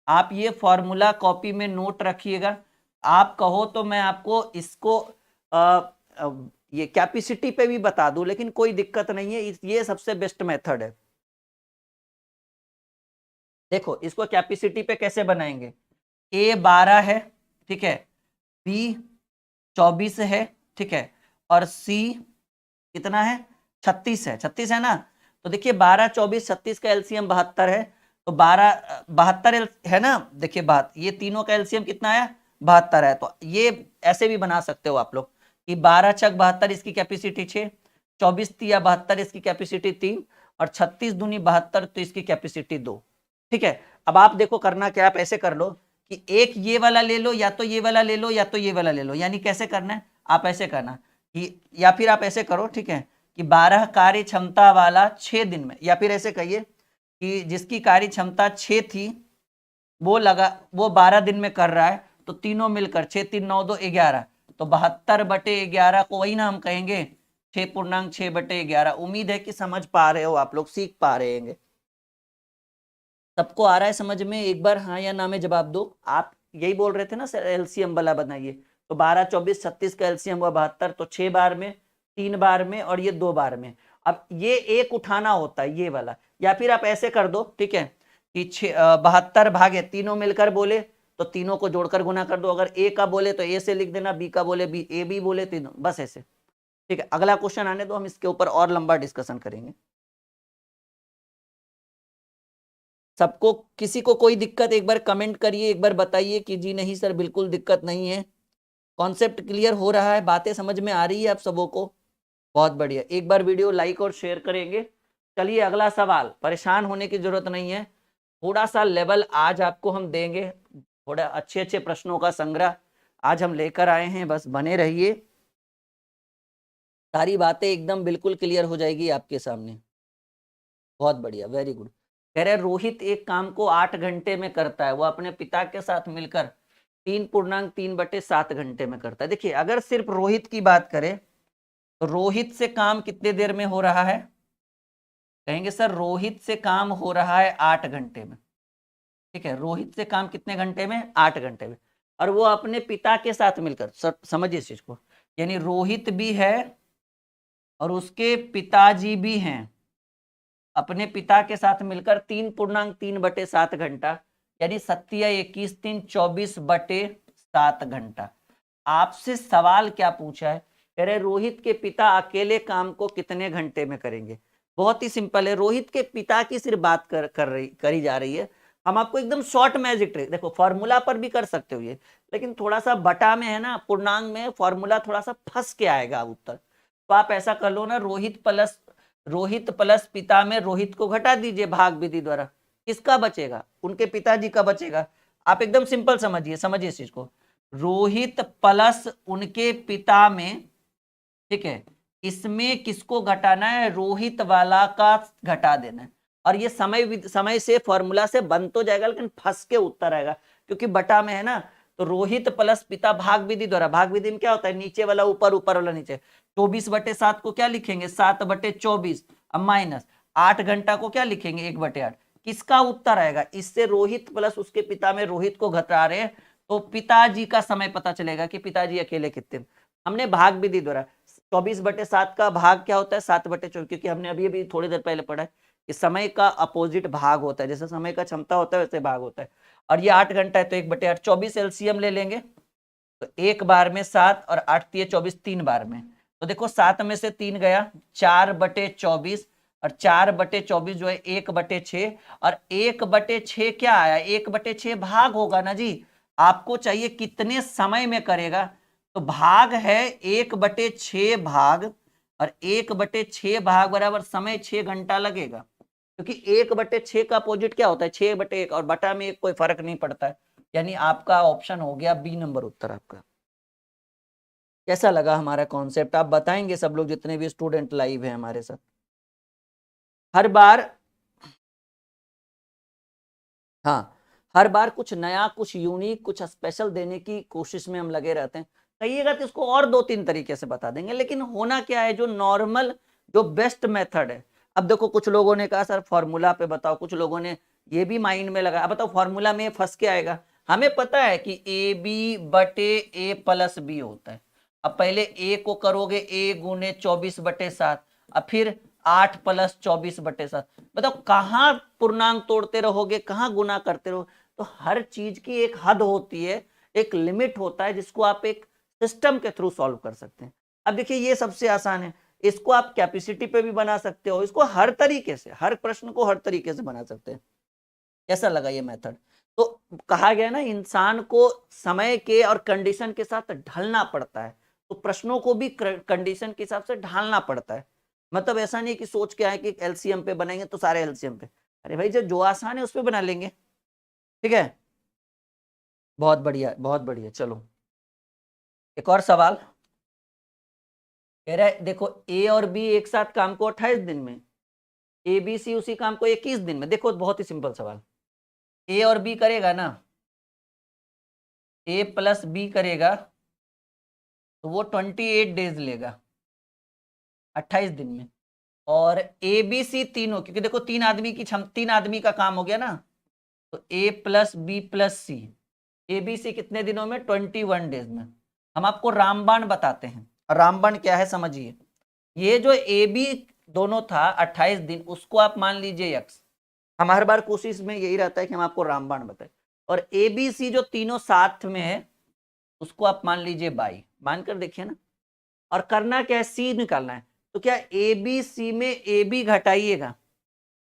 आप ये फॉर्मूला कॉपी में नोट रखिएगा। आप कहो तो मैं आपको इसको ये कैपेसिटी पे भी बता दूं, लेकिन कोई दिक्कत नहीं है, ये सबसे बेस्ट मेथड है। देखो इसको कैपेसिटी पे कैसे बनाएंगे, ए 12 है, ठीक है, बी 24 है, ठीक है, और सी कितना है, 36 है, 36 है ना। तो देखिए 12 24 36 का एलसीएम 72 है, तो 12 72 है ना। देखिए बात, ये तीनों का एलसीएम कितना है, 72 है। तो ये ऐसे भी बना सकते हो आप लोग कि 12 छक 72, इसकी कैपेसिटी 6, 24 तिया 72, इसकी कैपेसिटी 3, और 36 दूनी 72, तो इसकी कैपेसिटी 2। ठीक है, अब आप देखो करना क्या, आप ऐसे कर लो कि एक ये वाला ले लो, या तो ये वाला ले लो, या तो ये वाला ले लो। यानी कैसे करना है, आप ऐसे करना कि, या फिर आप ऐसे करो, ठीक है, कि 12 कार्य क्षमता वाला 6 दिन में, या फिर ऐसे कहिए कि जिसकी कार्य क्षमता 6 थी वो 12 दिन में कर रहा है, तो तीनों मिलकर 6 3 9 2 11, तो 72 बटे 11 को वही ना हम कहेंगे 6.6 बटे 11। उम्मीद है कि समझ पा रहे हो आप लोग, सीख पा रहे हैं। सबको आ रहा है समझ में, एक बार हाँ या ना में जवाब दो। आप यही बोल रहे थे ना सर एलसीएम वाला बनाइए, तो 12 24 36 का एलसीएम हुआ 72, तो 6 बार में, 3 बार में, और ये 2 बार में। अब ये एक उठाना होता है ये वाला, या फिर आप ऐसे कर दो, ठीक है, कि 72 भागे तीनों मिलकर बोले तो तीनों को जोड़कर गुना कर दो। अगर ए का बोले तो ए से लिख देना, बी का बोले बी, ए बी बोले तीनों, बस ऐसे। ठीक है, अगला क्वेश्चन आने दो, हम इसके ऊपर और लंबा डिस्कशन करेंगे। सबको, किसी को कोई दिक्कत, एक बार कमेंट करिए, एक बार बताइए कि जी नहीं सर बिल्कुल दिक्कत नहीं है, कॉन्सेप्ट क्लियर हो रहा है, बातें समझ में आ रही है आप सबों को। बहुत बढ़िया, एक बार वीडियो लाइक और शेयर करेंगे। चलिए अगला सवाल, परेशान होने की जरूरत नहीं है, थोड़ा सा लेवल आज आपको हम देंगे, थोड़ा अच्छे अच्छे प्रश्नों का संग्रह आज हम लेकर आए हैं, बस बने रहिए, सारी बातें एकदम बिल्कुल क्लियर हो जाएगी आपके सामने। बहुत बढ़िया, वेरी गुड। कह रहे रोहित एक काम को 8 घंटे में करता है, वो अपने पिता के साथ मिलकर 3.3/7 घंटे में करता है। देखिए अगर सिर्फ रोहित की बात करें तो रोहित से काम कितने देर में हो रहा है, कहेंगे सर रोहित से काम हो रहा है 8 घंटे में। ठीक है, रोहित से काम कितने घंटे में, 8 घंटे में, और वो अपने पिता के साथ मिलकर, समझिए इस चीज को, यानी रोहित भी है और उसके पिताजी भी हैं, अपने पिता के साथ मिलकर 3.3/7 घंटा, यानी 7×21 = 24/7 घंटा। आपसे सवाल क्या पूछा है, कह रहे रोहित के पिता अकेले काम को कितने घंटे में करेंगे। बहुत ही सिंपल है, रोहित के पिता की सिर्फ बात करी जा रही है। हम आपको एकदम शॉर्ट मैजिक ट्रिक, देखो फॉर्मूला पर भी कर सकते हो ये, लेकिन थोड़ा सा बटा में है ना, पूर्णांक में फॉर्मूला थोड़ा सा फंस के आएगा उत्तर। तो आप ऐसा कर लो ना, रोहित प्लस पिता में रोहित को घटा दीजिए भाग विधि द्वारा, किसका बचेगा, उनके पिताजी का बचेगा। आप एकदम सिंपल समझिए इस चीज को, रोहित प्लस उनके पिता में, ठीक है, इसमें किसको घटाना है, रोहित वाला का घटा देना है। और ये समय से फॉर्मूला से बन तो जाएगा, लेकिन फंस के उत्तर आएगा, क्योंकि बटा में है ना। तो रोहित प्लस पिता भाग विधि द्वारा, भाग विधि में क्या होता है, नीचे वाला ऊपर, ऊपर वाला नीचे। 24/7 को क्या लिखेंगे, 7/24, अब माइनस 8 घंटा को क्या लिखेंगे, 1/8। किसका उत्तर आएगा, इससे रोहित प्लस उसके पिता में रोहित को घटा रहे हैं, तो पिताजी का समय पता चलेगा कि पिताजी अकेले कितने। हमने भाग विधि द्वारा 24/7 का भाग क्या होता है, 7/24, क्योंकि हमने अभी अभी थोड़ी देर पहले पढ़ा है कि समय का अपोजिट भाग होता है, जैसे समय का क्षमता होता है वैसे भाग होता है। और ये 8 घंटा है तो 1/8, 24 एलसीएम ले लेंगे, तो एक बार में 7 और 8 × 24, 3 बार में। तो देखो 7 में से 3 गया, 4/24, और 4/24 जो है 1/6, और 1/6 क्या आया, 1/6 भाग होगा ना जी। आपको चाहिए कितने समय में करेगा, तो भाग है 1/6 भाग, और 1/6 भाग बराबर समय 6 घंटा लगेगा, क्योंकि 1/6 का अपोजिट क्या होता है, 6/1, और बटा में कोई फर्क नहीं पड़ता है। यानी आपका ऑप्शन हो गया बी नंबर उत्तर आपका। कैसा लगा हमारा कॉन्सेप्ट, आप बताएंगे सब लोग जितने भी स्टूडेंट लाइव हैं हमारे साथ। हर बार, हाँ, हर बार कुछ नया, कुछ यूनिक, कुछ स्पेशल देने की कोशिश में हम लगे रहते हैं। कहिएगा तो इसको और 2-3 तरीके से बता देंगे, लेकिन होना क्या है, जो नॉर्मल, जो बेस्ट मेथड है। अब देखो कुछ लोगों ने कहा सर फॉर्मूला पे बताओ, कुछ लोगों ने ये भी माइंड में लगा, अब बताओ फॉर्मूला में फंस के आएगा। हमें पता है कि ए बी बटे ए प्लस बी होता है। अब पहले ए को करोगे ए गुने 24/7, अब फिर 8 प्लस 24/7। बताओ कहाँ पूर्णांक तोड़ते रहोगे, कहाँ गुना करते रहो। तो हर चीज की एक हद होती है, एक लिमिट होता है, जिसको आप एक सिस्टम के थ्रू सॉल्व कर सकते हैं। अब देखिए ये सबसे आसान है, इसको आप कैपेसिटी पे भी बना सकते हो, इसको हर तरीके से, हर प्रश्न को हर तरीके से बना सकते हैं। कैसा लगा ये मेथड? तो कहा गया ना, इंसान को समय के और कंडीशन के साथ ढलना पड़ता है, तो प्रश्नों को भी कंडीशन के हिसाब से ढालना पड़ता है। मतलब ऐसा नहीं कि सोच के आए कि एलसीएम पे बनाएंगे तो सारे एलसीएम पे। अरे भाई जो आसान है उस पे बना लेंगे। ठीक है, बहुत बढ़िया, बहुत बढ़िया। चलो एक और सवाल कह रहा है, देखो ए और बी एक साथ काम को 28 दिन में, ए बी सी उसी काम को 21 दिन में। देखो बहुत ही सिंपल सवाल, ए और बी करेगा ना, ए प्लस बी करेगा तो वो 28 डेज लेगा, 28 दिन में। और ए बी सी तीनों, क्योंकि देखो तीन आदमी का काम हो गया ना, तो A plus B plus C, A B C कितने दिनों में? 21 डेज में। हम आपको रामबाण बताते हैं, रामबाण क्या है समझिए। ये जो ए बी दोनों था 28 दिन, उसको आप मान लीजिए यक्स। हम हर बार कोशिश में यही रहता है कि हम आपको रामबाण बताएं। और ए बी सी जो तीनों साथ में है, उसको आप मान लीजिए बाई। मानकर देखिए ना, और करना क्या है, सी निकालना है। तो क्या ए बी सी में ए बी घटाइएगा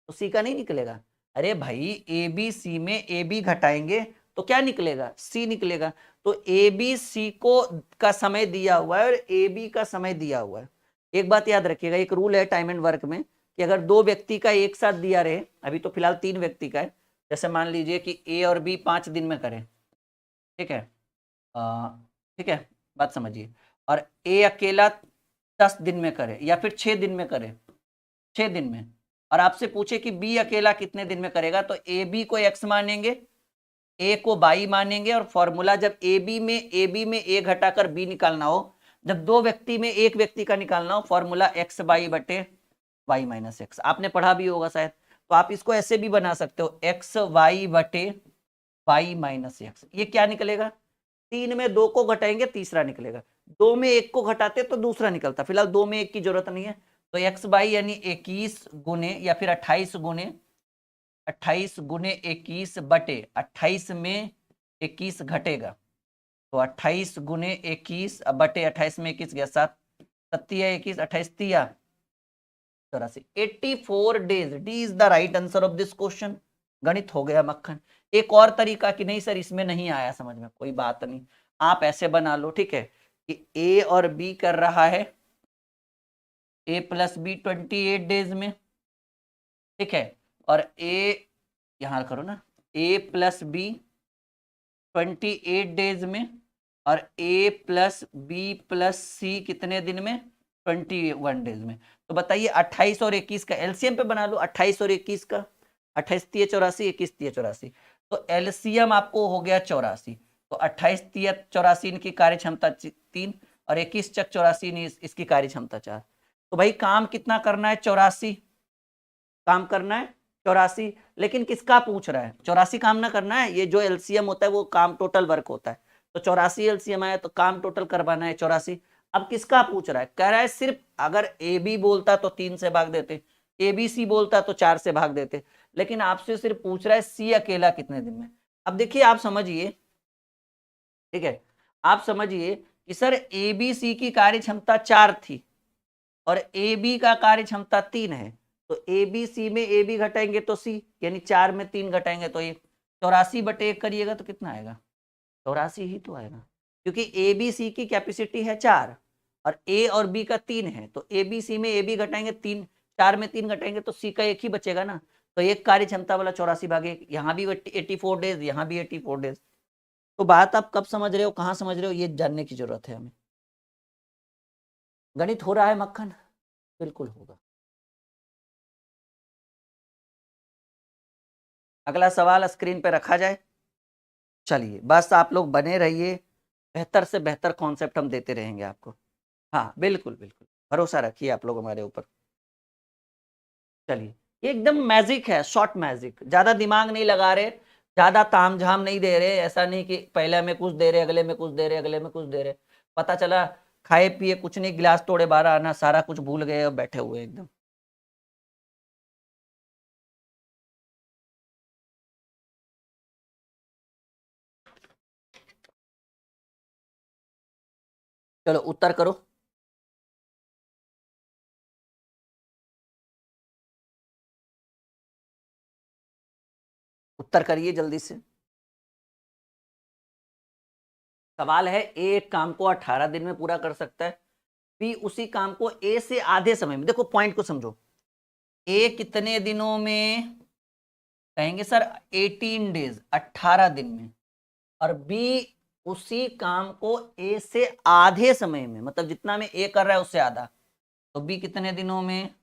तो सी का नहीं निकलेगा? अरे भाई ए बी सी में ए बी घटाएंगे तो क्या निकलेगा? सी निकलेगा। तो ए बी सी को का समय दिया हुआ है और ए बी का समय दिया हुआ है। एक बात याद रखिएगा, एक रूल है टाइम एंड वर्क में कि अगर 2 व्यक्ति का एक साथ दिया रहे, अभी तो फिलहाल 3 व्यक्ति का है, जैसे मान लीजिए कि ए और बी 5 दिन में करें, ठीक है, ठीक है, बात समझिए। और ए अकेला 10 दिन में करे या फिर 6 दिन में करे, 6 दिन में, और आपसे पूछे कि बी अकेला कितने दिन में करेगा, तो ए बी को एक्स मानेंगे, ए को बाई मानेंगे। और फॉर्मूला जब ए बी में ए घटाकर बी निकालना हो, जब 2 व्यक्ति में एक व्यक्ति का निकालना हो, फॉर्मूला एक्स बाई बटे वाई माइनस एक्स। आपने पढ़ा भी होगा शायद, तो आप इसको ऐसे भी बना सकते हो, एक्स वाई बटे वाई माइनस एक्स। ये क्या निकलेगा? 3 में 2 को घटाएंगे तीसरा निकलेगा, 2 में 1 को घटाते तो दूसरा निकलता। फिलहाल 2 में 1 की जरूरत नहीं है, तो एक्स बाई यानी 21 गुने या फिर 28 गुने 21 बटे 28 में 21 घटेगा, तो 28 गुने 21 बटे 28 में 21 गया 7, 21 28 तिया 84, 84 days. D is the right answer of this question. गणित हो गया मक्खन। एक और तरीका कि नहीं सर इसमें नहीं आया समझ में, कोई बात नहीं, आप ऐसे बना लो, ठीक है, कि ए और बी कर रहा है, ए प्लस बी 28 डेज में, ठीक है, और ए यहां करो ना, ए प्लस बी 28 डेज में, और ए प्लस बी प्लस सी कितने दिन में? 21 डेज में। तो बताइए 28 और 21 का एलसीएम पे बना लो, 28 और 21 का, 28 तिया 84, 21 तिया 84, तो एलसीएम आपको हो गया 84। तो 28 तिया 84 इनकी कार्य क्षमता 3 और 21 चक 84 इसकी कार्य क्षमता 4। तो भाई काम कितना करना है? 84 काम करना है, 84। लेकिन किसका पूछ रहा है? 84 काम ना करना है, ये जो एलसीएम होता है वो काम टोटल वर्क होता है, तो 84 एलसीएम आया तो काम टोटल करवाना है 84। अब किसका पूछ रहा है? कह रहा है सिर्फ अगर ए बी बोलता तो 3 से भाग देते, ए बी सी बोलता तो 4 से भाग देते, लेकिन आपसे सिर्फ पूछ रहा है सी अकेला कितने दिन में। अब देखिए आप समझिए, ठीक है, आप समझिए कि सर ए बी सी की कार्य क्षमता 4 थी और ए बी का कार्य क्षमता 3 है, तो ए बी सी में ए बी घटाएंगे तो सी, यानी 4 में 3 घटाएंगे तो 1, 84/1 करिएगा तो कितना आएगा? 84 ही तो आएगा, क्योंकि ए बी सी की कैपेसिटी है 4 और ए और बी का 3 है, तो ए बी सी में ए बी घटाएंगे 3, 4 में 3 घटाएंगे तो सी का 1 ही बचेगा ना। तो एक कार्य क्षमता वाला 84/1, यहाँ भी 84 डेज, यहाँ भी 84 डेज। तो बात आप कब समझ रहे हो, कहाँ समझ रहे हो, ये जानने की जरूरत है हमें। गणित हो रहा है मक्खन? बिल्कुल होगा। अगला सवाल स्क्रीन पे रखा जाए। चलिए बस आप लोग बने रहिए, बेहतर से बेहतर कॉन्सेप्ट हम देते रहेंगे आपको। हाँ बिल्कुल बिल्कुल, भरोसा रखिए आप लोग हमारे ऊपर। चलिए, ये एकदम मैजिक है, शॉर्ट मैजिक, ज्यादा दिमाग नहीं लगा रहे, ज्यादा तामझाम नहीं दे रहे। ऐसा नहीं कि पहले में कुछ दे रहे, अगले में कुछ दे रहे, अगले में कुछ दे रहे, पता चला खाए पिए कुछ नहीं, गिलास तोड़े बारह आना, सारा कुछ भूल गए और बैठे हुए एकदम। चलो उत्तर करो। उत्तर करिए जल्दी से। सवाल है, ए एक काम को 18 दिन में पूरा कर सकता है, बी उसी काम को ए से आधे समय में। देखो पॉइंट को समझो, ए कितने दिनों में कहेंगे सर, 18 डेज, 18 दिन में, और बी उसी काम को ए से आधे समय में, मतलब जितना में ए कर रहा है उससे आधा, तो बी कितने दिनों में,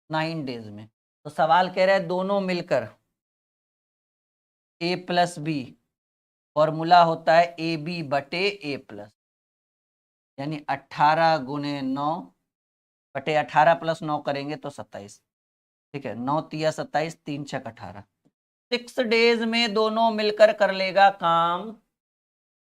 9 डेज में। तो सवाल कह रहा है दोनों मिलकर ए प्लस बी, फॉर्मूला होता है ए बी बटे ए प्लस, यानी 18 गुने 9 बटे 18 प्लस 9 करेंगे तो 27। ठीक है, 9 तिया 27, 3 छक 18, 6 डेज में दोनों मिलकर कर लेगा काम।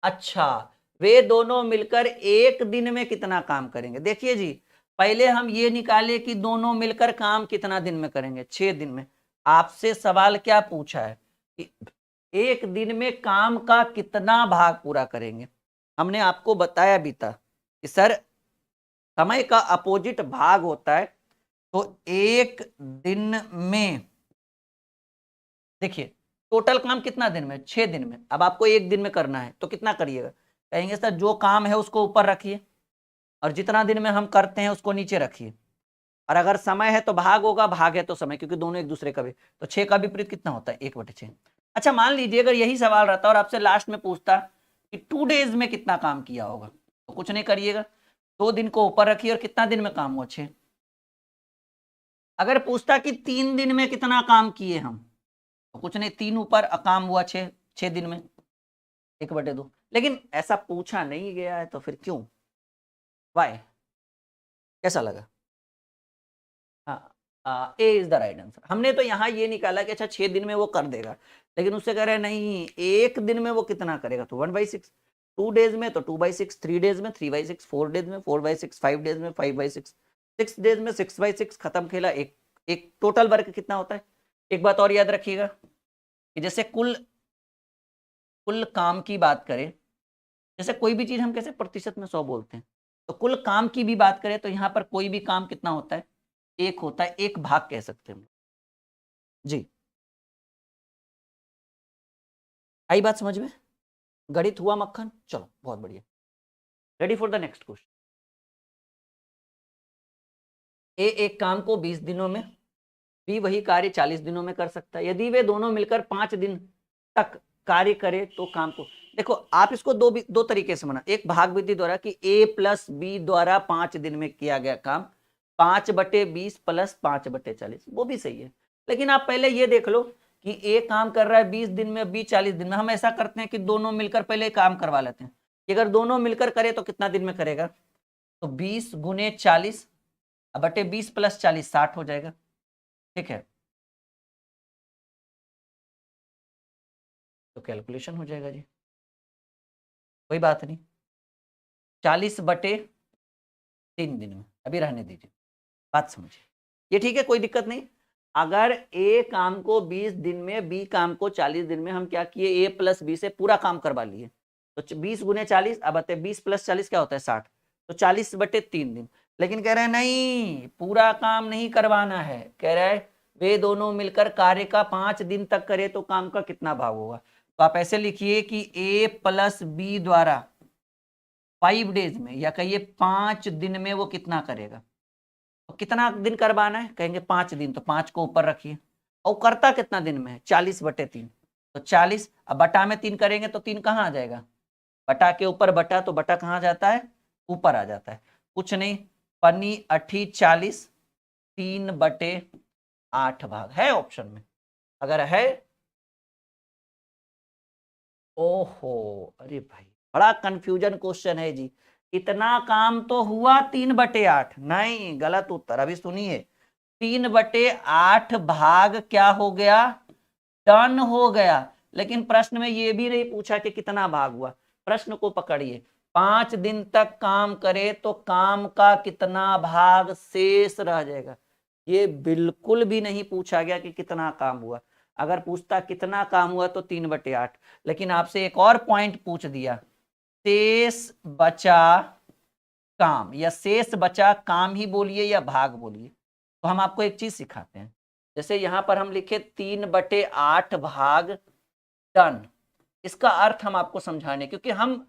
अच्छा, वे दोनों मिलकर एक दिन में कितना काम करेंगे? देखिए जी, पहले हम ये निकाले कि दोनों मिलकर काम कितना दिन में करेंगे, 6 दिन में। आपसे सवाल क्या पूछा है कि एक दिन में काम का कितना भाग पूरा करेंगे। हमने आपको बताया भी था कि सर समय का अपोजिट भाग होता है, तो एक दिन में देखिए टोटल काम कितना दिन में, 6 दिन में। अब आपको एक दिन में करना है तो कितना करिएगा, कहेंगे सर जो काम है उसको ऊपर रखिए और जितना दिन में हम करते हैं उसको नीचे रखिए, और अगर समय है तो भाग होगा, भाग है तो समय, क्योंकि दोनों एक दूसरे का भी। तो 6 का विपरीत कितना होता है, 1/6। अच्छा मान लीजिए अगर यही सवाल रहता और आपसे लास्ट में पूछता कि 2 डेज में कितना काम किया होगा, तो कुछ नहीं करिएगा, 2 दिन को ऊपर रखिए और कितना दिन में काम हुआ, 6। अगर पूछता कि 3 दिन में कितना काम किए हम, तो कुछ नहीं, 3 ऊपर काम हुआ 6, 6 दिन में 1/2। लेकिन ऐसा पूछा नहीं गया है तो फिर क्यों, वाई, कैसा लगा? हाँ, ए इज द राइट आंसर। हमने तो यहाँ ये निकाला कि अच्छा 6 दिन में वो कर देगा, लेकिन उससे कह रहे हैं नहीं, एक दिन में वो कितना करेगा, तो 1/6, 2 डेज में तो 2/6, 3 डेज में 3/6, 4 डेज में 4/6, 5 डेज में 5/6, 6 डेज में 6/6, खत्म खेला। एक एक टोटल वर्क कितना होता है। एक बात और याद रखिएगा कि जैसे कुल कुल काम की बात करें, जैसे कोई भी चीज हम कैसे प्रतिशत में 100 बोलते हैं, तो कुल काम की भी बात करें तो यहाँ पर कोई भी काम कितना होता है, एक होता है, एक भाग कह सकते हैं जी। आई बात समझ में, गणित हुआ मक्खन। चलो बहुत बढ़िया, ready for the next question. A एक काम को 20 दिनों में, बी वही कार्य 40 दिनों में कर सकता है। यदि वे दोनों मिलकर 5 दिन तक कार्य करे तो काम को, देखो आप इसको दो तरीके से माना, एक भाग विधि द्वारा कि ए प्लस बी द्वारा 5 दिन में किया गया काम 5/20 प्लस 5/40, वो भी सही है। लेकिन आप पहले ये देख लो कि ए काम कर रहा है 20 दिन में, बी 40 दिन में। हम ऐसा करते हैं कि दोनों मिलकर पहले काम करवा लेते हैं कि अगर दोनों मिलकर करे तो कितना दिन में करेगा, तो 20 गुने 40 बटे 20 प्लस 40, 60 हो जाएगा। ठीक है, तो कैलकुलेशन हो जाएगा जी, कोई बात नहीं, 40/3 दिन में। अभी रहने दीजिए, बात समझिए, ये ठीक है, कोई दिक्कत नहीं। अगर ए काम को 20 दिन में, बी काम को 40 दिन में, हम क्या किए, ए प्लस बी से पूरा काम करवा लिए, तो 20 गुने 40, अब आते 20 प्लस 40 क्या होता है, 60, तो 40/3 दिन। लेकिन कह रहे हैं नहीं, पूरा काम नहीं करवाना है, कह रहा है वे दोनों मिलकर कार्य का 5 दिन तक करे तो काम का कितना भाग होगा। तो आप ऐसे लिखिए कि ए प्लस बी द्वारा 5 डेज में, या कहिए 5 दिन में वो कितना करेगा। तो कितना दिन करवाना है, कहेंगे 5 दिन, तो 5 को ऊपर रखिए, और करता कितना दिन में है, 40/3, तो 40, अब बटा में 3 करेंगे तो 3 कहाँ आ जाएगा, बटा के ऊपर बटा, तो बटा कहाँ जाता है, ऊपर आ जाता है। कुछ नहीं, पन्नी अठी 40, 3/8 भाग है ऑप्शन में। अगर है, ओहो, अरे भाई बड़ा कंफ्यूजन क्वेश्चन है जी। इतना काम तो हुआ 3/8, नहीं, गलत उत्तर। अभी सुनिए, 3/8 भाग क्या हो गया, डन हो गया। लेकिन प्रश्न में ये भी नहीं पूछा कि कितना भाग हुआ। प्रश्न को पकड़िए, 5 दिन तक काम करे तो काम का कितना भाग शेष रह जाएगा। ये बिल्कुल भी नहीं पूछा गया कि कितना काम हुआ। अगर पूछता कितना काम हुआ तो 3/8। लेकिन आपसे एक और पॉइंट पूछ दिया, शेष बचा काम, या शेष बचा काम ही बोलिए या भाग बोलिए। तो हम आपको एक चीज सिखाते हैं। जैसे यहां पर हम लिखे 3/8 भाग डन। इसका अर्थ हम आपको समझाने, क्योंकि हम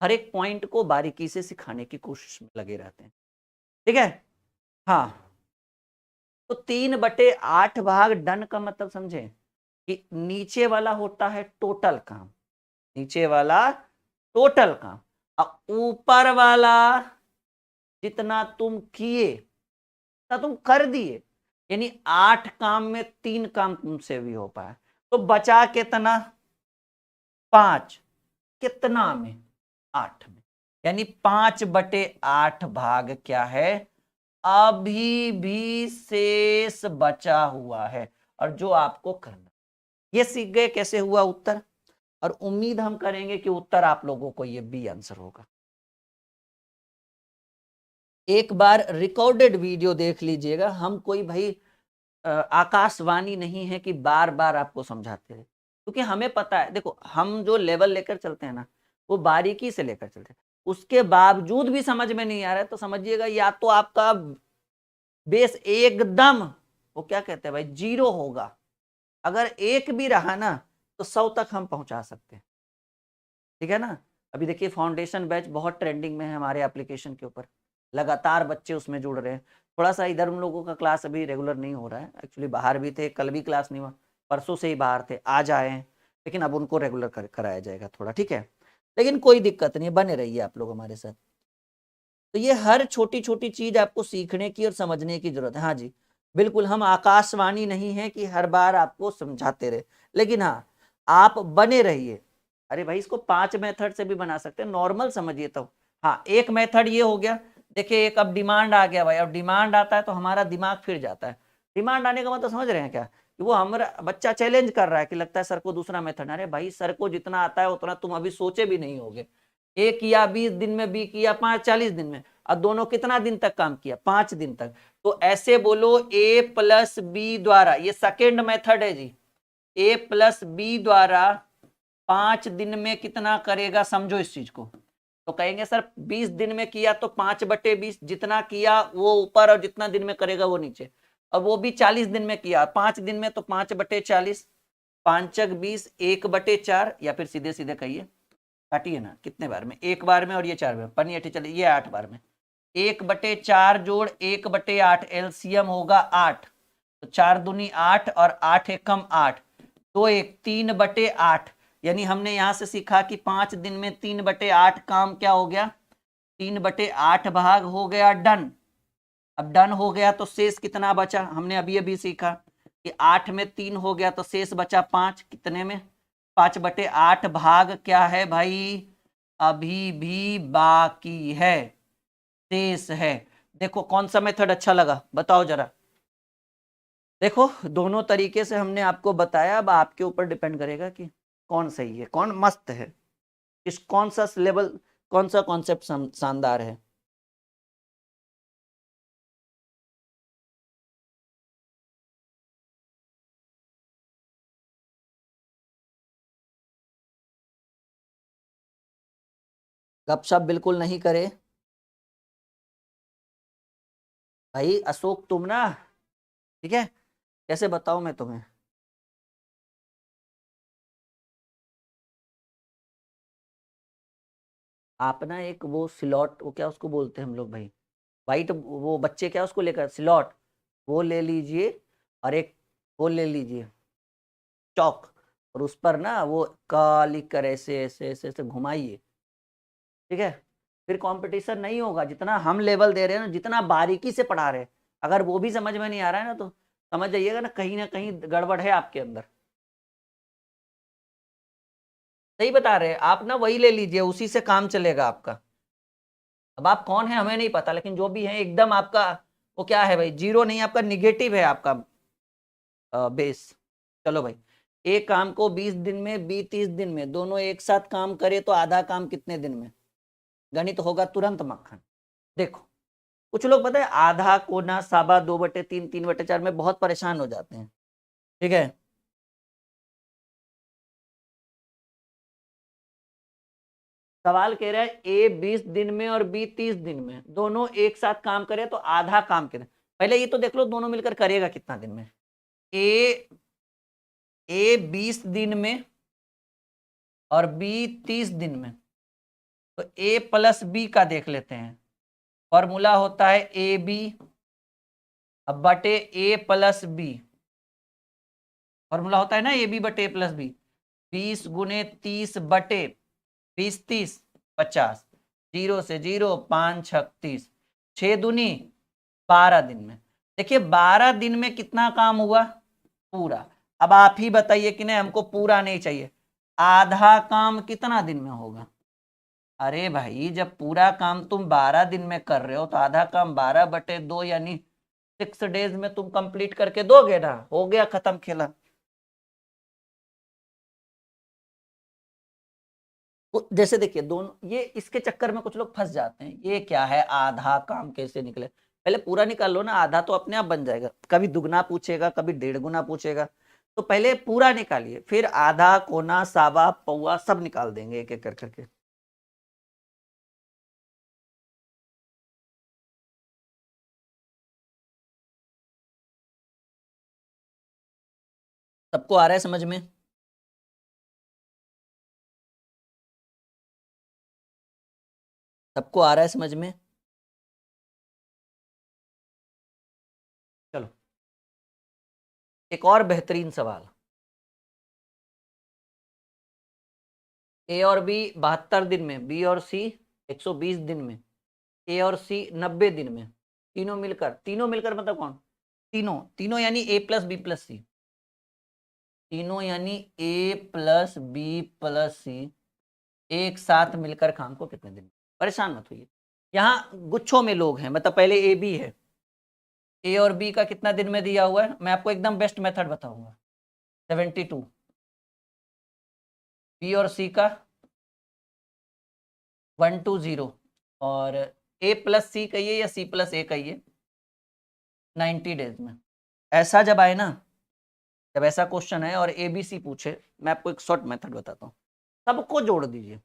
हर एक पॉइंट को बारीकी से सिखाने की कोशिश में लगे रहते हैं, ठीक है। हाँ, तो 3/8 भाग डन का मतलब समझे कि नीचे वाला होता है टोटल काम, नीचे वाला टोटल काम, और ऊपर वाला जितना तुम किए, जितना तुम कर दिए, यानी 8 काम में 3 काम तुमसे भी हो पाया, तो बचा कितना, 5, कितना में, 8 में। यानी 5/8 भाग क्या है, अभी भी शेष बचा हुआ है, और जो आपको करना। ये सीख गए कैसे हुआ उत्तर, और उम्मीद हम करेंगे कि उत्तर आप लोगों को ये बी आंसर होगा। एक बार रिकॉर्डेड वीडियो देख लीजिएगा। हम कोई भाई आकाशवाणी नहीं है कि बार बार आपको समझाते रहे, क्योंकि हमें पता है, देखो हम जो लेवल लेकर चलते हैं ना, वो बारीकी से लेकर चलते हैं। उसके बावजूद भी समझ में नहीं आ रहा है तो समझिएगा या तो आपका बेस एकदम, वो क्या कहते हैं भाई, जीरो होगा। अगर एक भी रहा ना तो 100 तक हम पहुंचा सकते हैं, ठीक है ना। अभी देखिए फाउंडेशन बैच बहुत ट्रेंडिंग में है हमारे एप्लीकेशन के ऊपर, लगातार बच्चे उसमें जुड़ रहे हैं। थोड़ा सा इधर उन लोगों का क्लास अभी रेगुलर नहीं हो रहा है, एक्चुअली बाहर भी थे, कल भी क्लास नहीं हुआ, परसों से ही बाहर थे, आज आए हैं, लेकिन अब उनको रेगुलर कराया जाएगा थोड़ा, ठीक है। लेकिन कोई दिक्कत नहीं है, बने रहिए आप लोग हमारे साथ। तो ये हर छोटी छोटी चीज आपको सीखने की और समझने की जरूरत है। हाँ जी, बिल्कुल, हम आकाशवाणी नहीं है कि हर बार आपको समझाते रहे, लेकिन हाँ, आप बने रहिए। अरे भाई, इसको 5 मेथड से भी बना सकते हैं, नॉर्मल समझिए तो। हाँ, एक मेथड ये हो गया। देखिए, एक अब डिमांड आ गया भाई, अब डिमांड आता है तो हमारा दिमाग फिर जाता है। डिमांड आने का मतलब समझ रहे हैं क्या, कि वो हमारा बच्चा चैलेंज कर रहा है कि लगता है सर को दूसरा मेथड। अरे भाई, सर को जितना आता है उतना तुम अभी सोचे भी नहीं होगे। ए किया 20 दिन में, बी किया 40 दिन में, और दोनों कितना दिन तक काम किया, 5 दिन तक। तो ऐसे बोलो A+B द्वारा, ये सेकेंड मेथड है जी, A+B द्वारा 5 दिन में कितना करेगा, समझो इस चीज को। तो कहेंगे सर 20 दिन में किया तो 5/20, जितना किया वो ऊपर और जितना दिन में करेगा वो नीचे। और वो भी 40 दिन में किया, 5 दिन में तो 5/40, 5×20, 1/4, या फिर सीधे सीधे कहिए, काटिए ना, कितने बार में, एक बार में, और ये 4 बार, पन्नी अठी चलिए, ये 8 बार में। 1/4 जोड़ 1/8, एलसीएम होगा 8, तो 4 दूनी 8 और 8 एकम 8, तो 3/8। यानी हमने यहां से सीखा कि 5 दिन में 3/8 काम क्या हो गया, 3/8 भाग हो गया डन। अब डन हो गया तो शेष कितना बचा, हमने अभी अभी सीखा कि 8 में 3 हो गया तो शेष बचा 5, कितने में, 5/8 भाग क्या है भाई, अभी भी बाकी है, शेष है। देखो कौन सा मेथड अच्छा लगा, बताओ जरा। देखो, दोनों तरीके से हमने आपको बताया, अब आपके ऊपर डिपेंड करेगा कि कौन सही है, कौन मस्त है, किस कौन सा लेवल, कौन सा कॉन्सेप्ट शानदार है। गपशप बिल्कुल नहीं करे भाई, अशोक तुम ना, ठीक है, कैसे बताऊं मैं तुम्हें। आप ना एक वो स्लॉट, वो क्या उसको बोलते हैं हम लोग भाई, वाइट, वो बच्चे क्या उसको लेकर स्लॉट, वो ले लीजिए, और एक वो ले लीजिए चौक, और उस पर ना वो का लिख कर ऐसे ऐसे ऐसे ऐसे घुमाइए, ठीक है। फिर कंपटीशन नहीं होगा, जितना हम लेवल दे रहे हैं ना, जितना बारीकी से पढ़ा रहे हैं, अगर वो भी समझ में नहीं आ रहा है ना, तो समझ जाइएगा ना कहीं गड़बड़ है आपके अंदर। सही बता रहे हैं आप ना, वही ले लीजिए, उसी से काम चलेगा आपका। अब आप कौन है हमें नहीं पता, लेकिन जो भी है एकदम आपका वो क्या है भाई, जीरो नहीं, आपका निगेटिव है आपका बेस। चलो भाई, एक काम को 20 दिन में, बी 30 दिन में, दोनों एक साथ काम करे तो आधा काम कितने दिन में? गणित होगा तुरंत मक्खन। देखो, कुछ लोग पता है आधा कोना साबा 2/3 3/4 में बहुत परेशान हो जाते हैं। ठीक है, सवाल कह रहा है ए 20 दिन में और बी 30 दिन में, दोनों एक साथ काम करे तो आधा काम कितना? पहले ये तो देख लो दोनों मिलकर करेगा कितना दिन में। ए ए 20 दिन में और बी 30 दिन में, तो ए प्लस बी का देख लेते हैं। फॉर्मूला होता है ए बी अब बटे ए प्लस बी। फॉर्मूला होता है ना ए बी बटे ए प्लस बी। 20 × 30 बटे 20 30 50, जीरो से जीरो, 5 × 6 = 30, 6 दूनी 12 दिन में। देखिए 12 दिन में कितना काम हुआ? पूरा। अब आप ही बताइए कि नहीं, हमको पूरा नहीं चाहिए, आधा काम कितना दिन में होगा? अरे भाई जब पूरा काम तुम 12 दिन में कर रहे हो तो आधा काम 12/2 यानी 6 डेज में तुम कंप्लीट करके दोगे ना, हो गया खत्म खेला। जैसे देखिए दोनों, ये इसके चक्कर में कुछ लोग फंस जाते हैं, ये क्या है आधा काम कैसे निकले? पहले पूरा निकाल लो ना, आधा तो अपने आप बन जाएगा। कभी दुगना पूछेगा, कभी 1.5 गुना पूछेगा, तो पहले पूरा निकालिए, फिर आधा कोना सावा पौवा सब निकाल देंगे एक एक कर करके। सबको आ रहा है समझ में? सबको आ रहा है समझ में? चलो एक और बेहतरीन सवाल। ए और बी 72 दिन में, बी और सी 120 दिन में, ए और सी 90 दिन में, तीनों मिलकर मतलब कौन? तीनों तीनों यानी ए प्लस बी प्लस सी, तीनों यानी ए प्लस बी प्लस सी एक साथ मिलकर काम को कितने दिन में? परेशान मत होइए, यहाँ गुच्छों में लोग हैं, मतलब पहले ए बी है, ए और बी का कितना दिन में दिया हुआ है, मैं आपको एकदम बेस्ट मेथड बताऊंगा। 72, बी और सी का 120, और ए प्लस सी कहिए या सी प्लस ए कहिए, 90 डेज में। ऐसा जब आए ना, जब ऐसा क्वेश्चन है और ए बी सी पूछे, मैं आपको एक शॉर्ट मेथड बताता हूँ, सबको जोड़ दीजिए,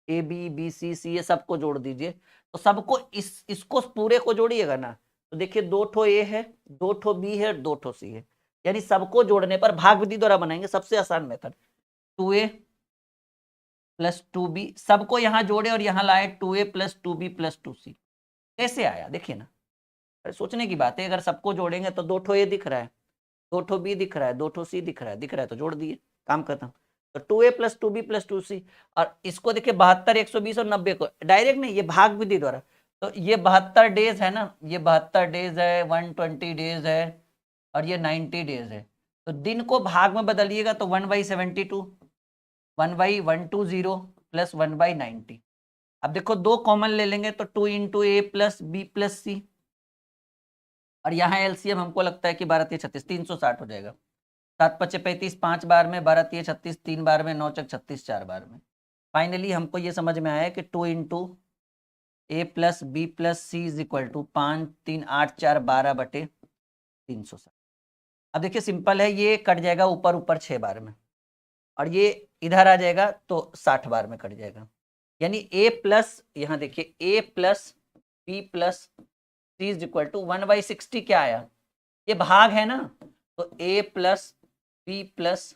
ए बी बी सी सी ये सबको जोड़ दीजिए, तो सबको इसको पूरे को जोड़िएगा ना, तो देखिए 2 ठो ए है, 2 ठो बी है, 2 ठो सी है, यानी सबको जोड़ने पर भाग विधि द्वारा बनाएंगे, सबसे आसान मेथड। 2a + 2b, सबको यहाँ जोड़े और यहाँ लाए 2a + 2b + 2c। कैसे आया देखिए ना, सोचने की बात है, अगर सबको जोड़ेंगे तो 2 ठो ए दिख रहा है, 2 ठो बी दिख रहा है, 2 ठो सी दिख रहा है, तो जोड़ दिए, काम खत्म। तो 2a + 2b + 2c, और इसको देखिए 72 120 और 90 को डायरेक्ट नहीं, ये भाग विधि द्वारा, तो ये 72 डेज है ना, ये 72 डेज है, 120 डेज है, और ये 90 डेज है, तो दिन को भाग में बदलिएगा तो 1/72, 1/120 + 1/90। अब देखो दो कॉमन ले लेंगे तो 2 × a + b + c, और यहाँ एलसीएम हमको लगता है कि 12 3 36 360 हो जाएगा। 7 5 35 5 बार में, 12 3 36 3 बार में, 9 चक 36 4 बार में। फाइनली हमको ये समझ में आया कि 2 × a + b + c = 5 3 8 4 12/360। अब देखिए सिंपल है, ये कट जाएगा ऊपर ऊपर 6 बार में, और ये इधर आ जाएगा तो 60 बार में कट जाएगा, यानी a प्लस, यहाँ देखिए a + b + c = 1/60 क्या आया, ये भाग है ना, तो a + b +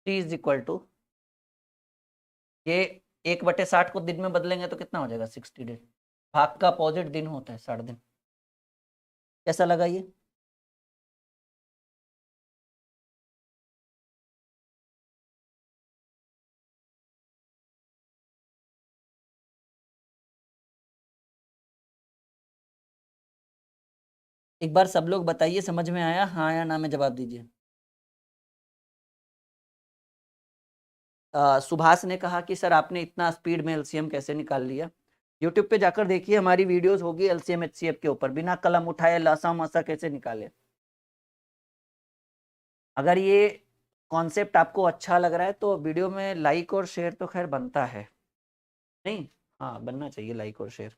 c = ये 1/60 को दिन में बदलेंगे तो कितना हो जाएगा 60 डेज। भाग का अपोजिट दिन होता है 60 दिन। कैसा लगा ये? एक बार सब लोग बताइए समझ में आया, हाँ या ना में जवाब दीजिए। सुभाष ने कहा कि सर आपने इतना स्पीड में एलसीएम कैसे निकाल लिया। यूट्यूब पे जाकर देखिए, हमारी वीडियोस होगी एलसीएम एचसीएफ के ऊपर, बिना कलम उठाए लासा मासा कैसे निकाले। अगर ये कॉन्सेप्ट आपको अच्छा लग रहा है तो वीडियो में लाइक और शेयर तो खैर बनता है, नहीं? हाँ, बनना चाहिए लाइक और शेयर।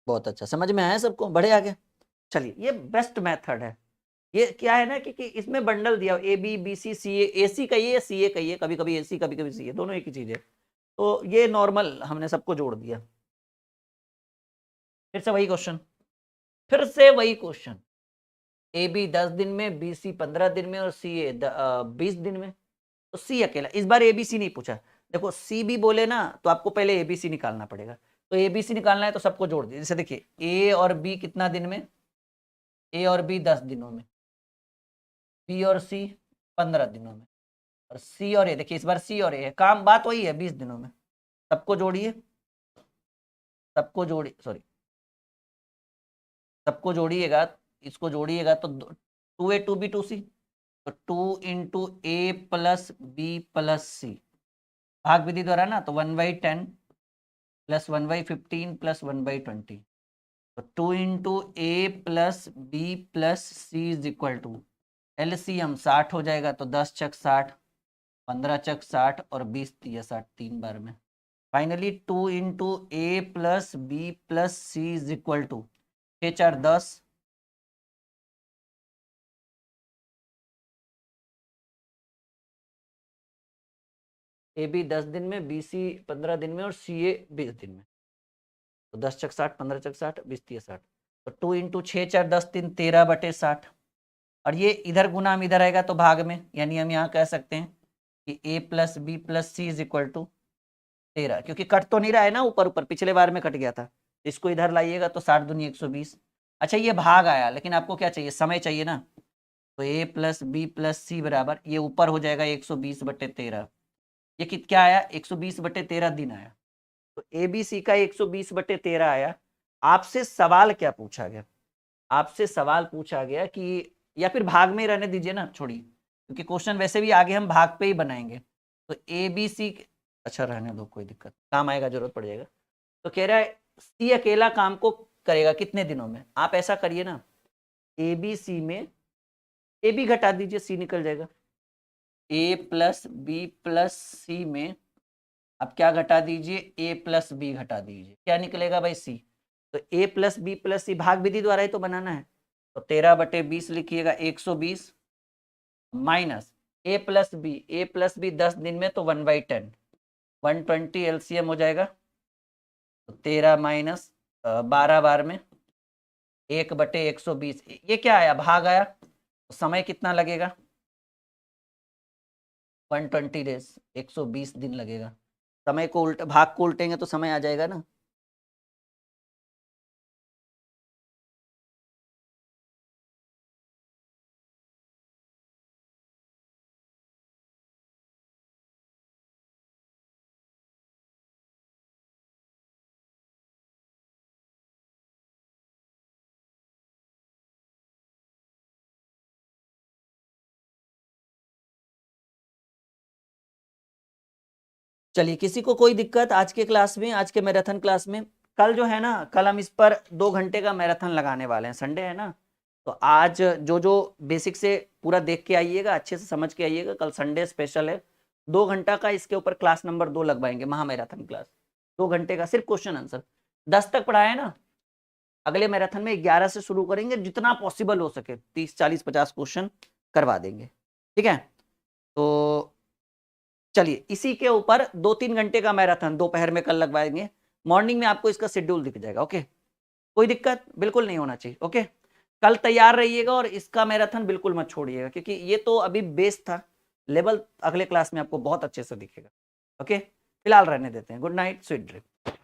बहुत अच्छा, समझ में आया सबको, बढ़े आगे। चलिए, ये बेस्ट मेथड है। ये क्या है ना कि इसमें बंडल दिया ए बी बी सी सी ए सी कहिए सी ए कहिए, कभी कभी ए सी कभी कभी सी ए, दोनों एक ही चीज है। तो ये नॉर्मल हमने सबको जोड़ दिया। फिर से वही क्वेश्चन, फिर से वही क्वेश्चन। ए बी 10 दिन में, बी सी 15 दिन में और सी ए 20 दिन में। तो सी अकेला, इस बार एबीसी नहीं पूछा। देखो सी भी बोले ना तो आपको पहले एबीसी निकालना पड़ेगा। तो एबीसी निकालना है तो सबको जोड़ दिए। जैसे देखिए ए और बी कितना दिन में, ए और बी 10 दिनों में, बी और सी 15 दिनों में, और सी और ए, देखिए इस बार सी और ए है, काम बात वही है 20 दिनों में। सबको जोड़िए, सबको जोड़िए, सॉरी, सबको जोड़िएगा, इसको जोड़िएगा तो 2a 2b 2c, तो 2 into a plus B plus सी, भाग विधि द्वारा ना, तो 1/10 प्लस 1/15 प्लस 1/20, तो 2 into a plus B plus c is equal to, LCM 60 हो जाएगा, तो 10 चक 60, 15 चक 60 और 20 तिया 60, 3 बार में। Finally 2 into a plus B plus c is equal to 6 4 10, a b 10 दिन में, बी सी 15 दिन में और सी ए 20 दिन में। तो 10 चक 60, 15 चक 60, 20 तिया 60, तो 2 इंटू 6 4 10 3 13/60, और ये इधर गुना हम इधर आएगा तो भाग में, यानी हम यहाँ कह सकते हैं कि a plus B plus c is equal to 13, क्योंकि कट तो नहीं रहा है ना, ऊपर ऊपर पिछले बार में कट गया था। इसको इधर लाइएगा तो 60 दूनी 120। अच्छा ये भाग आया, लेकिन आपको क्या चाहिए, समय चाहिए ना। तो a प्लस बी प्लस सी बराबर, ये ऊपर हो जाएगा 120/13, ये क्या आया 120/13 दिन आया। तो ए बी सी का 120/13 आया। आपसे सवाल क्या पूछा गया, आपसे सवाल पूछा गया कि, या फिर भाग में ही रहने दीजिए ना, छोड़िए, क्योंकि क्वेश्चन वैसे भी आगे हम भाग पे ही बनाएंगे। तो ए बी सी, अच्छा रहने दो, कोई दिक्कत, काम आएगा, जरूरत पड़ जाएगा। तो कह रहा है सी अकेला काम को करेगा कितने दिनों में। आप ऐसा करिए ना, ए बी सी में ए बी घटा दीजिए, सी निकल जाएगा। ए प्लस बी प्लस सी में अब क्या घटा दीजिए, ए प्लस बी घटा दीजिए, क्या निकलेगा भाई, सी। तो ए प्लस बी प्लस सी भाग विधि द्वारा ही तो बनाना है, तो 13/20 लिखिएगा, 120 माइनस ए प्लस बी 10 दिन में तो 1/10, 120 एलसीएम हो जाएगा, तो 13 माइनस 12 बार में 1/120, ये क्या आया, भाग आया। तो समय कितना लगेगा, 120 डेज, 120 दिन लगेगा। समय को उल्ट, भाग को उल्टेंगे तो समय आ जाएगा ना। चलिए, किसी को कोई दिक्कत आज के क्लास में, आज के मैराथन क्लास में? कल जो है ना, कल हम इस पर 2 घंटे का मैराथन लगाने वाले हैं, संडे है ना। तो आज जो जो बेसिक से पूरा देख के आइएगा, अच्छे से समझ के आइएगा, कल संडे स्पेशल है। 2 घंटा का इसके ऊपर क्लास नंबर 2 लगवाएंगे, महा मैराथन क्लास। 2 घंटे का सिर्फ क्वेश्चन आंसर, 10 तक पढ़ाया है ना। अगले मैराथन में 11 से शुरू करेंगे, जितना पॉसिबल हो सके 30 40 50 क्वेश्चन करवा देंगे, ठीक है। तो चलिए, इसी के ऊपर 2-3 घंटे का मैराथन दोपहर में कल लगवाएंगे। मॉर्निंग में आपको इसका शेड्यूल दिख जाएगा, ओके। कोई दिक्कत बिल्कुल नहीं होना चाहिए, ओके। कल तैयार रहिएगा और इसका मैराथन बिल्कुल मत छोड़िएगा, क्योंकि ये तो अभी बेस था, लेवल अगले क्लास में आपको बहुत अच्छे से दिखेगा, ओके। फिलहाल रहने देते हैं, गुड नाइट, स्वीट ड्रीम।